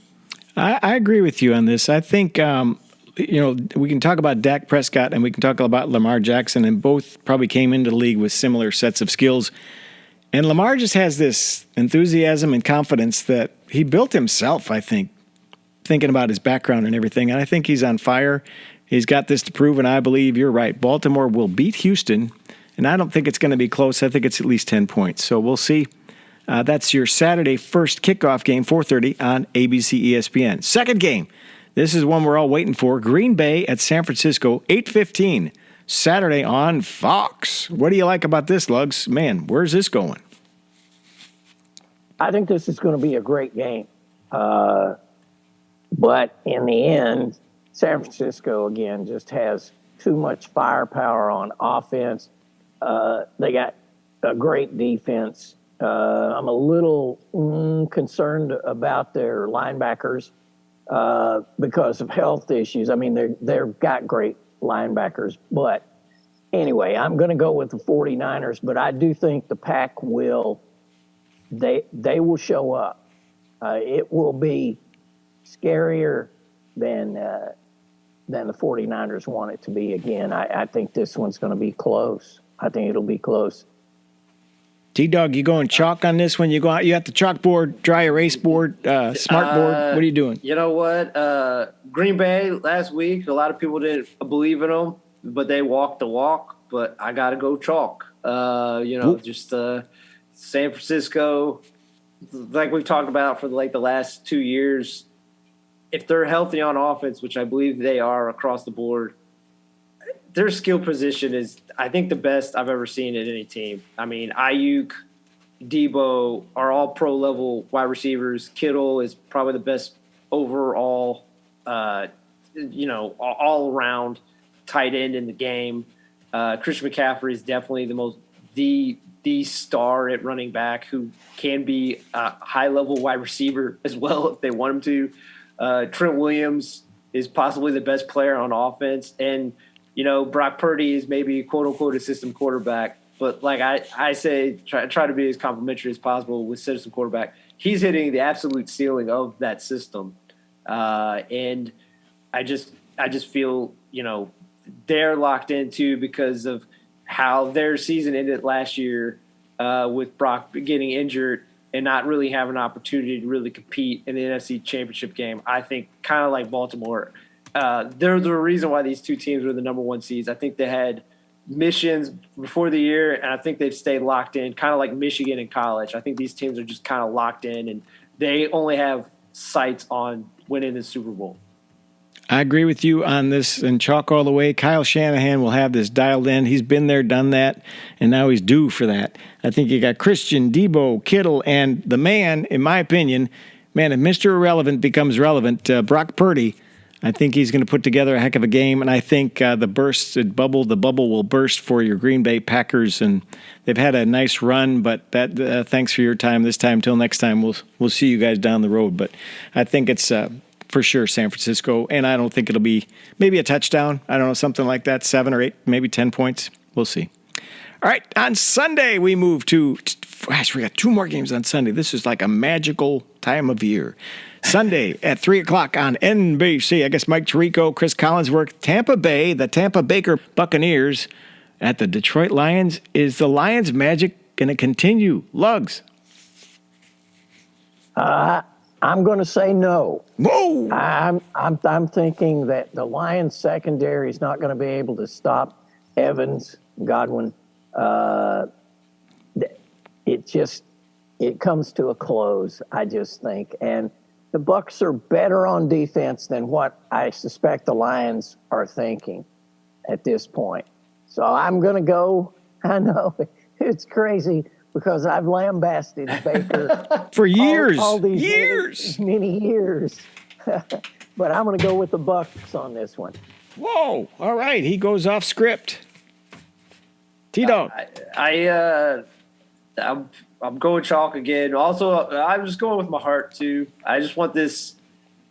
I agree with you on this. I think, we can talk about Dak Prescott and we can talk about Lamar Jackson, and both probably came into the league with similar sets of skills. And Lamar just has this enthusiasm and confidence that he built himself, I think, thinking about his background and everything. And I think he's on fire. He's got this to prove, and I believe you're right. Baltimore will beat Houston, and I don't think it's going to be close. I think it's at least 10 points. So we'll see. That's your Saturday first kickoff game, 4:30 on ABC ESPN. Second game. This is one we're all waiting for. Green Bay at San Francisco, 8:15, Saturday on Fox. What do you like about this, Lugs? Man, where's this going? I think this is going to be a great game. But in the end, San Francisco, again, just has too much firepower on offense. They got a great defense. I'm a little concerned about their linebackers because of health issues. I mean, they've got great linebackers. But anyway, I'm going to go with the 49ers, but I do think the Pack will – they will show up. It will be scarier than the 49ers want it to be again. I think this one's going to be close. I think it'll be close. T-Dog, you going chalk on this when you go out? You got the chalkboard, dry erase board, smart board. What are you doing? You know what? Green Bay last week, a lot of people didn't believe in them. but they walk the walk. But I got to go chalk. San Francisco, like we've talked about for the last 2 years, if they're healthy on offense, which I believe they are across the board, their skill position is, I think, the best I've ever seen at any team. I mean, Ayuk, Debo are all pro-level wide receivers. Kittle is probably the best overall, all-around tight end in the game. Christian McCaffrey is definitely the star at running back who can be a high-level wide receiver as well if they want him to. Trent Williams is possibly the best player on offense. And, Brock Purdy is maybe quote-unquote a system quarterback. But like I say, try to be as complimentary as possible with system quarterback. He's hitting the absolute ceiling of that system. And I just feel, they're locked into because of how their season ended last year with Brock getting injured and not really having an opportunity to really compete in the NFC Championship game. I think kind of like Baltimore, they're the reason why these two teams were the number one seeds. I think they had missions before the year, and I think they've stayed locked in, kind of like Michigan in college. I think these teams are just kind of locked in, and they only have sights on winning the Super Bowl. I agree with you on this, and chalk all the way. Kyle Shanahan will have this dialed in. He's been there, done that, and now he's due for that. I think you got Christian, Debo, Kittle, and the man, in my opinion, if Mr. Irrelevant becomes relevant, Brock Purdy, I think he's going to put together a heck of a game, and I think the bubble will burst for your Green Bay Packers, and they've had a nice run, but that thanks for your time this time. Till next time, we'll see you guys down the road, but I think it's for sure San Francisco, and I don't think it'll be maybe a touchdown. I don't know, something like that, 7 or 8, maybe 10 points. We'll see. All right, on Sunday we move to, we got 2 more games on Sunday. This is like a magical time of year. Sunday at 3 o'clock on NBC. I guess Mike Tirico, Chris Collinsworth, Tampa Bay, the Tampa Baker Buccaneers at the Detroit Lions. Is the Lions' magic going to continue? Lugs. I'm going to say no. Whoa! I'm thinking that the Lions secondary is not going to be able to stop Evans, Godwin. It comes to a close, I just think. And the Bucs are better on defense than what I suspect the Lions are thinking at this point. So I'm going to go. I know it's crazy because I've lambasted Baker for years, all these many years. But I'm going to go with the Bucs on this one. Whoa! All right, he goes off script. T-Dog. I'm going chalk again. Also, I'm just going with my heart too. I just want this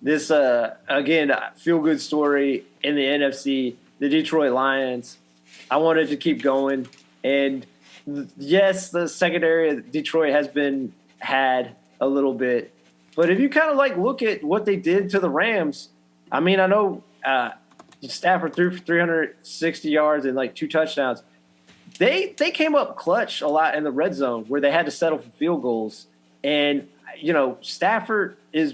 again feel good story in the NFC, the Detroit Lions. I wanted to keep going, and yes, the secondary of Detroit has been had a little bit, but if you kind of like look at what they did to the Rams, I mean, I know Stafford threw for 360 yards and like 2 touchdowns. They came up clutch a lot in the red zone where they had to settle for field goals. And, Stafford is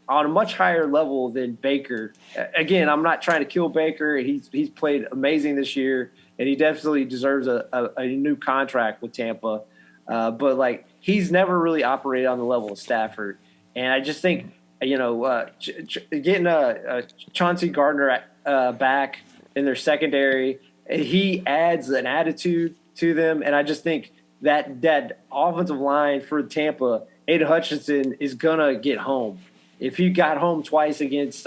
on a much higher level than Baker. Again, I'm not trying to kill Baker. He's played amazing this year, and he definitely deserves a new contract with Tampa. But, he's never really operated on the level of Stafford. And I just think, getting Chauncey Gardner back in their secondary – he adds an attitude to them, and I just think that offensive line for Tampa, Aiden Hutchinson, is going to get home. If he got home twice against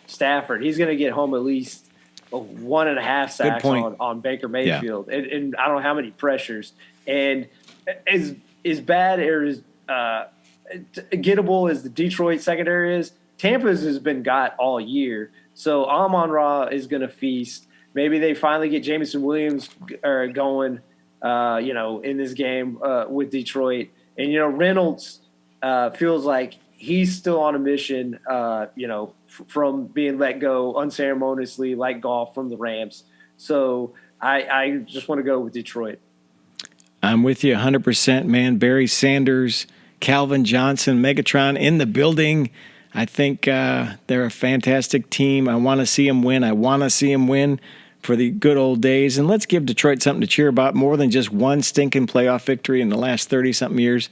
Stafford, he's going to get home at least 1.5 sacks on Baker Mayfield. Yeah. And I don't know how many pressures. And as bad or as gettable as the Detroit secondary is, Tampa's has been got all year. So Amon-Ra is going to feast. Maybe they finally get Jameson Williams going, in this game with Detroit. And, Reynolds feels like he's still on a mission, from being let go unceremoniously like Goff from the Rams. So I just want to go with Detroit. I'm with you 100%, man. Barry Sanders, Calvin Johnson, Megatron in the building. I think they're a fantastic team. I want to see them win. for the good old days. And let's give Detroit something to cheer about, more than just one stinking playoff victory in the last 30-something years.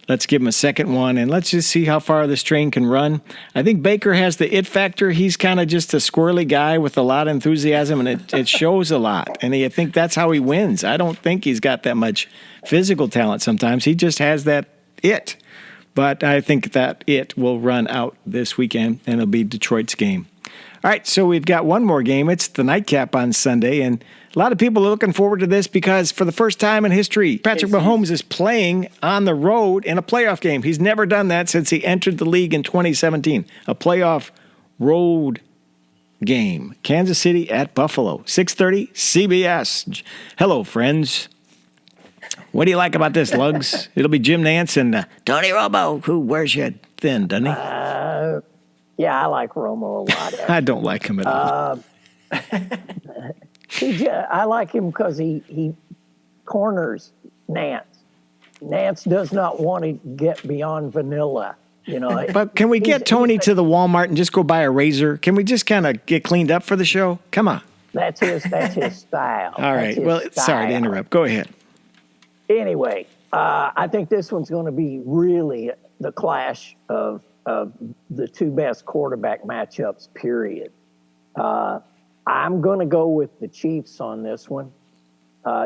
Let's give him a second one, and let's just see how far this train can run. I think Baker has the it factor. He's kind of just a squirrely guy with a lot of enthusiasm, and it shows a lot. And I think that's how he wins. I don't think he's got that much physical talent sometimes. He just has that it. But I think that it will run out this weekend, and it'll be Detroit's game. All right, so we've got one more game. It's the nightcap on Sunday, and a lot of people are looking forward to this because for the first time in history, Patrick Mahomes is playing on the road in a playoff game. He's never done that since he entered the league in 2017, a playoff road game. Kansas City at Buffalo, 6:30 CBS. Hello, friends. What do you like about this, Lugs? It'll be Jim Nance and Tony Romo, who wears you thin, doesn't he? Yeah, I like Romo a lot. I don't like him at all. I like him because he corners Nance. Nance does not want to get beyond vanilla. But can we get Tony to the Walmart and just go buy a razor? Can we just kind of get cleaned up for the show? Come on. That's his style. All right. Well, sorry to interrupt. Go ahead. Anyway, I think this one's going to be really the clash of the two best quarterback matchups, period. I'm going to go with the Chiefs on this one,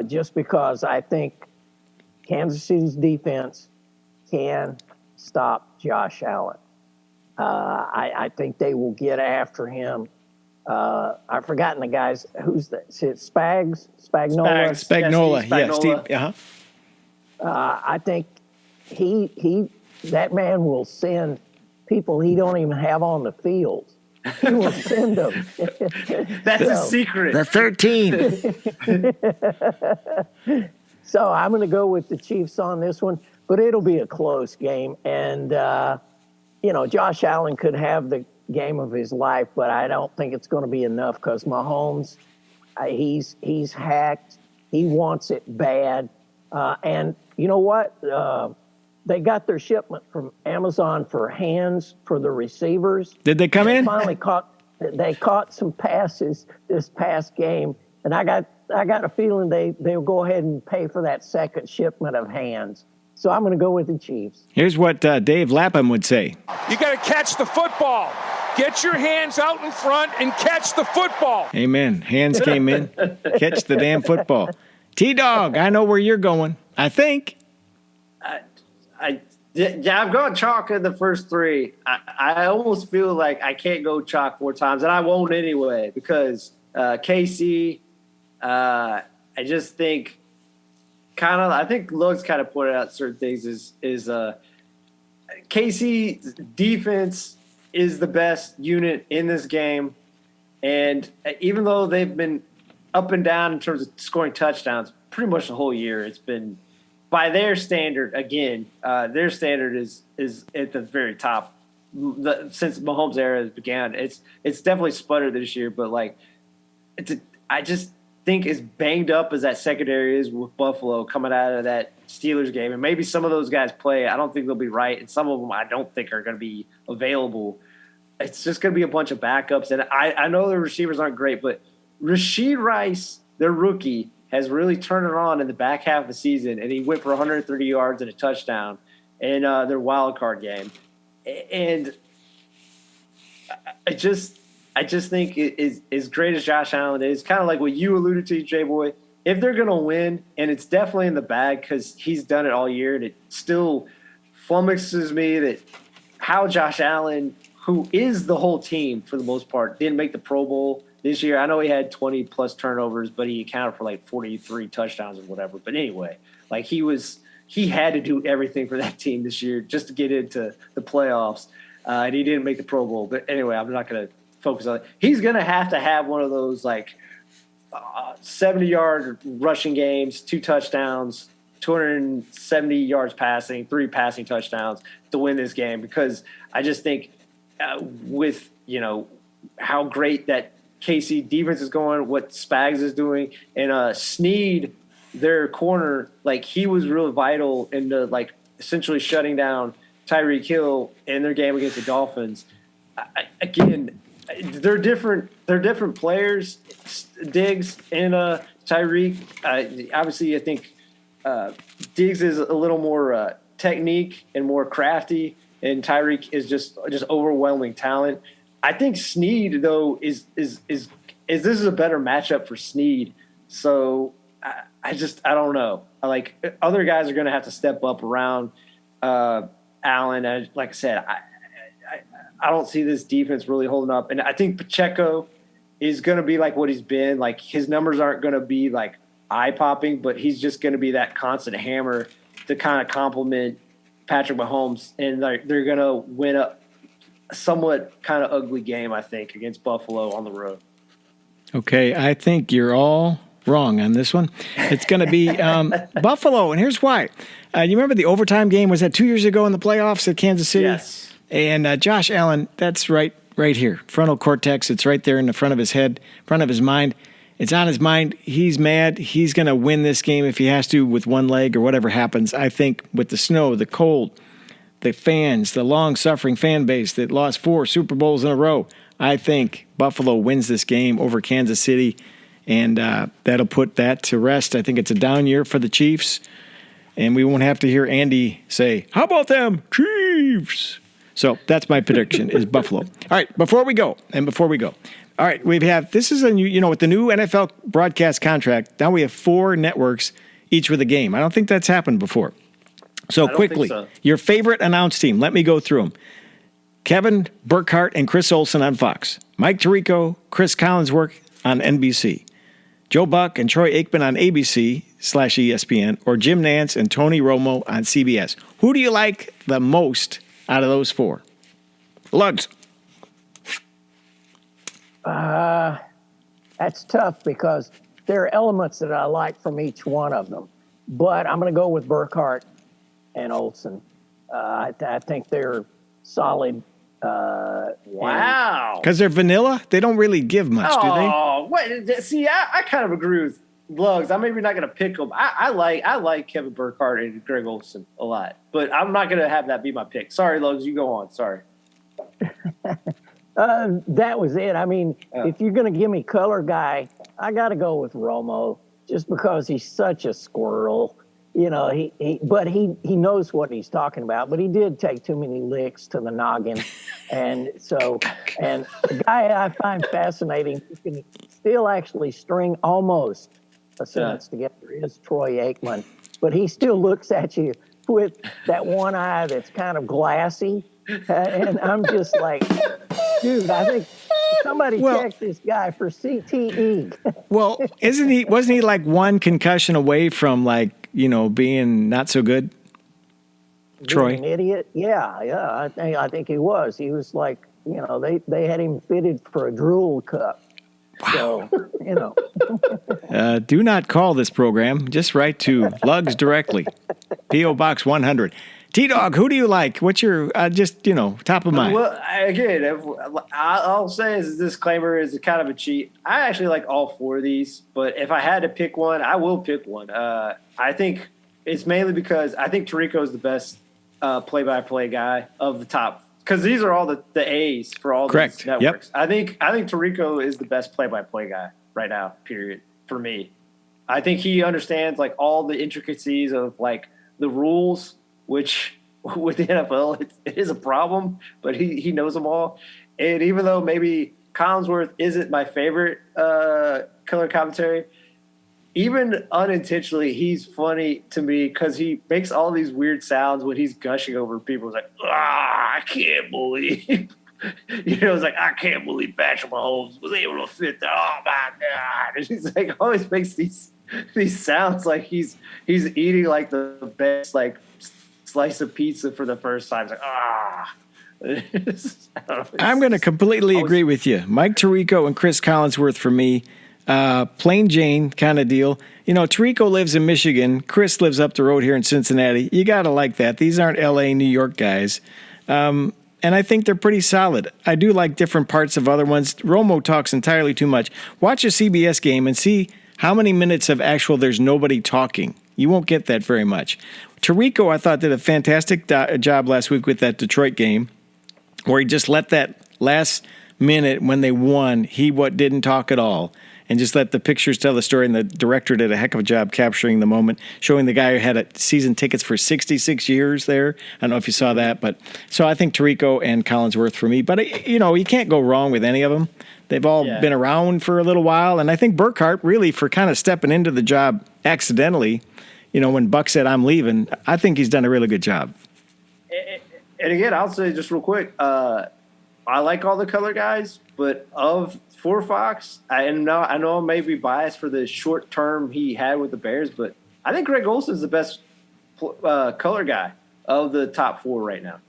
just because I think Kansas City's defense can stop Josh Allen. I think they will get after him. I've forgotten the guys. Who's that? Is it Spags? Spagnola? Spagnola. Yeah, Steve. Uh-huh. I think that man will send people he don't even have on the field. He will send them. That's a secret. The 13. So I'm going to go with the Chiefs on this one, but it'll be a close game. And, Josh Allen could have the game of his life, but I don't think it's going to be enough because Mahomes, he's hacked. He wants it bad. And you know what? They got their shipment from Amazon for hands for the receivers. Did they come in? Finally caught some passes this past game, and I got a feeling they'll go ahead and pay for that second shipment of hands. So I'm going to go with the Chiefs. Here's what Dave Lapham would say. You got to catch the football. Get your hands out in front and catch the football. Amen. Hands came in. Catch the damn football. T-Dog, I know where you're going. I think. I've gone chalk in the first three. I almost feel like I can't go chalk 4 times, and I won't anyway because KC, I just think I think Lugs kind of pointed out certain things is KC's defense is the best unit in this game, and even though they've been up and down in terms of scoring touchdowns pretty much the whole year, it's been by their standard, again, their standard is at the very top. Since Mahomes' era began, it's definitely sputtered this year. But I just think as banged up as that secondary is with Buffalo coming out of that Steelers game, and maybe some of those guys play, I don't think they'll be right, and some of them I don't think are going to be available. It's just going to be a bunch of backups, and I know the receivers aren't great, but Rashee Rice, their rookie, has really turned it on in the back half of the season, and he went for 130 yards and a touchdown in their wild card game. And I just think as great as Josh Allen is, kind of like what you alluded to, J-Boy, if they're going to win, and it's definitely in the bag because he's done it all year, and it still flummoxes me that how Josh Allen, who is the whole team for the most part, didn't make the Pro Bowl this year. I know he had 20-plus turnovers, but he accounted for 43 touchdowns or whatever. But anyway, he had to do everything for that team this year just to get into the playoffs, and he didn't make the Pro Bowl. But anyway, I'm not going to focus on it. He's going to have one of those 70-yard rushing games, 2 touchdowns, 270 yards passing, 3 passing touchdowns to win this game because I just think with how great that KC defense is going, what Spags is doing, and Snead, their corner, he was really vital in the essentially shutting down Tyreek Hill in their game against the Dolphins. Again, they're different. They're different players. Diggs and Tyreek. Obviously, I think Diggs is a little more technique and more crafty, and Tyreek is just overwhelming talent. I think Snead though is this is a better matchup for Snead. So I don't know. Other guys are going to have to step up around Allen. And like I said, I don't see this defense really holding up. And I think Pacheco is going to be like what he's been. Like his numbers aren't going to be like eye popping, but he's just going to be that constant hammer to kind of complement Patrick Mahomes. And they're going to win a somewhat kind of ugly game, I think, against Buffalo on the road. Okay, I think you're all wrong on this one. It's going to be Buffalo, and here's why. You remember the overtime game? Was that 2 years ago in the playoffs at Kansas City? Yes. And Josh Allen, that's right here. Frontal cortex, it's right there in the front of his head, front of his mind. It's on his mind. He's mad. He's going to win this game if he has to with one leg or whatever happens. I think with the snow, the cold, the fans, the long-suffering fan base that lost 4 Super Bowls in a row, I think Buffalo wins this game over Kansas City, and that'll put that to rest. I think it's a down year for the Chiefs, and we won't have to hear Andy say, "How about them Chiefs?" So that's my prediction is Buffalo. All right, before we go. All right, this is a new, with the new NFL broadcast contract, now we have 4 networks, each with a game. I don't think that's happened before. So quickly, your favorite announced team. Let me go through them. Kevin Burkhardt and Chris Olsen on Fox. Mike Tirico, Chris Collinsworth on NBC. Joe Buck and Troy Aikman on ABC/ESPN, or Jim Nantz and Tony Romo on CBS. Who do you like the most out of those 4? Lugs. That's tough because there are elements that I like from each one of them. But I'm going to go with Burkhardt and Olsen. I think they're solid. Wow. Because they're vanilla? They don't really give much, do they? Oh, what? See, I kind of agree with Lugs. I'm maybe not going to pick them. I like Kevin Burkhardt and Greg Olsen a lot, but I'm not going to have that be my pick. Sorry, Lugs, you go on. Sorry. That was it. I mean, if you're going to give me color guy, I got to go with Romo just because he's such a squirrel. He knows what he's talking about, but he did take too many licks to the noggin. And the guy I find fascinating, who can still actually string almost a sentence together, is Troy Aikman. But he still looks at you with that one eye that's kind of glassy. And I'm just like, dude, I think somebody check this guy for CTE. Well, wasn't he like one concussion away from being not so good? Troy? Being an idiot? Yeah. I think he was. He was like, they had him fitted for a drool cup. Wow. So, do not call this program. Just write to Lugs directly. P.O. Box 100. T-Dog, who do you like? What's your, top of mind? Well, again, I'll say as a disclaimer is kind of a cheat. I actually like all 4 of these, but if I had to pick one, I will pick one. I think it's mainly because I think Tirico is the best play-by-play guy of the top, because these are all the A's for all these networks. Yep. I think Tirico is the best play-by-play guy right now, period, for me. I think he understands all the intricacies of the rules, which with the NFL, it is a problem, but he knows them all. And even though maybe Collinsworth isn't my favorite color commentary, even unintentionally, he's funny to me because he makes all these weird sounds when he's gushing over people. It's like, I can't believe, it's like, I can't believe Patrick Mahomes was able to fit that. Oh my God. And he's always makes these sounds like he's eating the best, slice of pizza for the first time. It's I'm going to completely agree with you. Mike Tirico and Chris Collinsworth for me. Plain Jane kind of deal. Tirico lives in Michigan. Chris lives up the road here in Cincinnati. You got to like that. These aren't L.A., New York guys. And I think they're pretty solid. I do like different parts of other ones. Romo talks entirely too much. Watch a CBS game and see how many minutes of actual there's nobody talking. You won't get that very much. Tirico, I thought, did a fantastic job last week with that Detroit game, where he just let that last minute when they won, he didn't talk at all and just let the pictures tell the story. And the director did a heck of a job capturing the moment, showing the guy who had season tickets for 66 years there. I don't know if you saw that, but so I think Tirico and Collinsworth for me. But, you can't go wrong with any of them. They've all been around for a little while. And I think Burkhart really for kind of stepping into the job accidentally, when Buck said, I'm leaving, I think he's done a really good job. And again, I'll say just real quick, I like all the color guys, but for Fox, I know I may be biased for the short term he had with the Bears, but I think Greg Olson's the best color guy of the top 4 right now.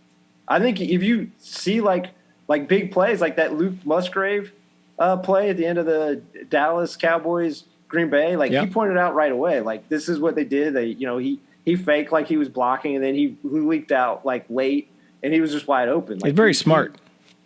I think if you see like big plays like that Luke Musgrave play at the end of the Dallas Cowboys Green Bay, he pointed out right away, this is what they did. They, he faked like he was blocking, and then he leaked out late, and he was just wide open. He's very smart.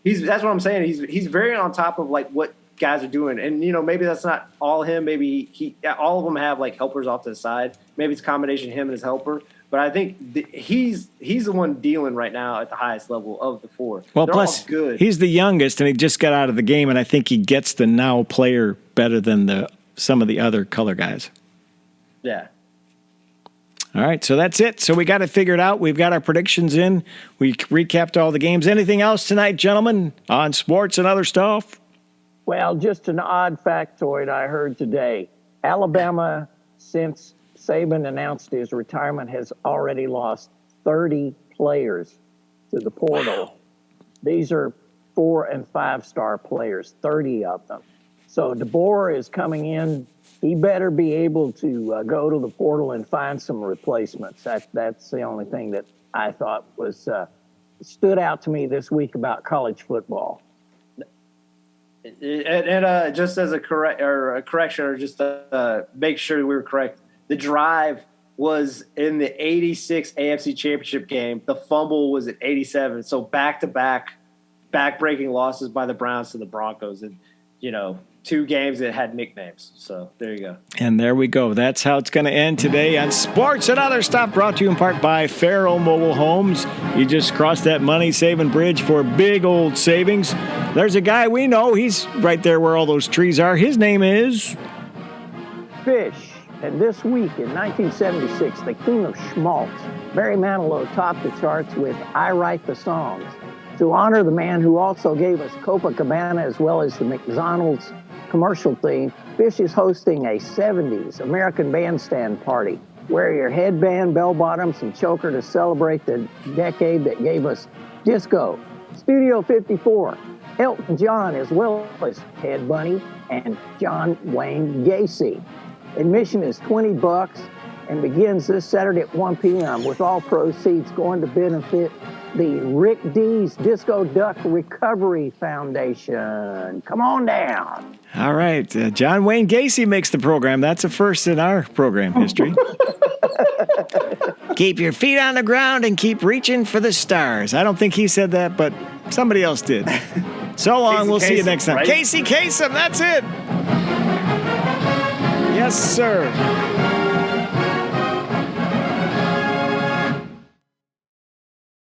That's what I'm saying. He's very on top of what guys are doing, and maybe that's not all him. Maybe all of them have helpers off to the side. Maybe it's a combination of him and his helper. But I think he's the one dealing right now at the highest level of the 4. Well, They're plus all good. He's the youngest, and he just got out of the game, and I think he gets the now player better than some of the other color guys. Yeah. All right, so that's it. So we got it figured out. We've got our predictions in. We recapped all the games. Anything else tonight, gentlemen, on sports and other stuff? Well, just an odd factoid I heard today. Alabama, since Saban announced his retirement, has already lost 30 players to the portal. Wow. These are 4- and 5-star players, 30 of them. So DeBoer is coming in. He better be able to go to the portal and find some replacements. That's the only thing that I thought was stood out to me this week about college football. And just as a correction, or just make sure we were correct, the drive was in the 86 AFC Championship game. The fumble was at 87. So back-to-back, back-breaking losses by the Browns to the Broncos. And, 2 games that had nicknames. So there you go. And there we go. That's how it's going to end today on Sports and Other Stuff, brought to you in part by Farrell Mobile Homes. You just crossed that money-saving bridge for big old savings. There's a guy we know. He's right there where all those trees are. His name is Fish. And this week in 1976, the king of schmaltz, Barry Manilow, topped the charts with I Write the Songs. To honor the man who also gave us Copacabana as well as the McDonald's commercial theme, Fish is hosting a 70s American Bandstand party. Wear your headband, bell-bottoms, and choker to celebrate the decade that gave us disco. Studio 54, Elton John as well as Ted Bundy and John Wayne Gacy. Admission is $20 and begins this Saturday at 1 p.m. with all proceeds going to benefit the Rick D's Disco Duck Recovery Foundation. Come on down. All right. John Wayne Gacy makes the program. That's a first in our program history. Keep your feet on the ground and keep reaching for the stars. I don't think he said that, but somebody else did. So long. Casey we'll see you Kasem, next time. right? Casey Kasem. That's it. Yes, sir.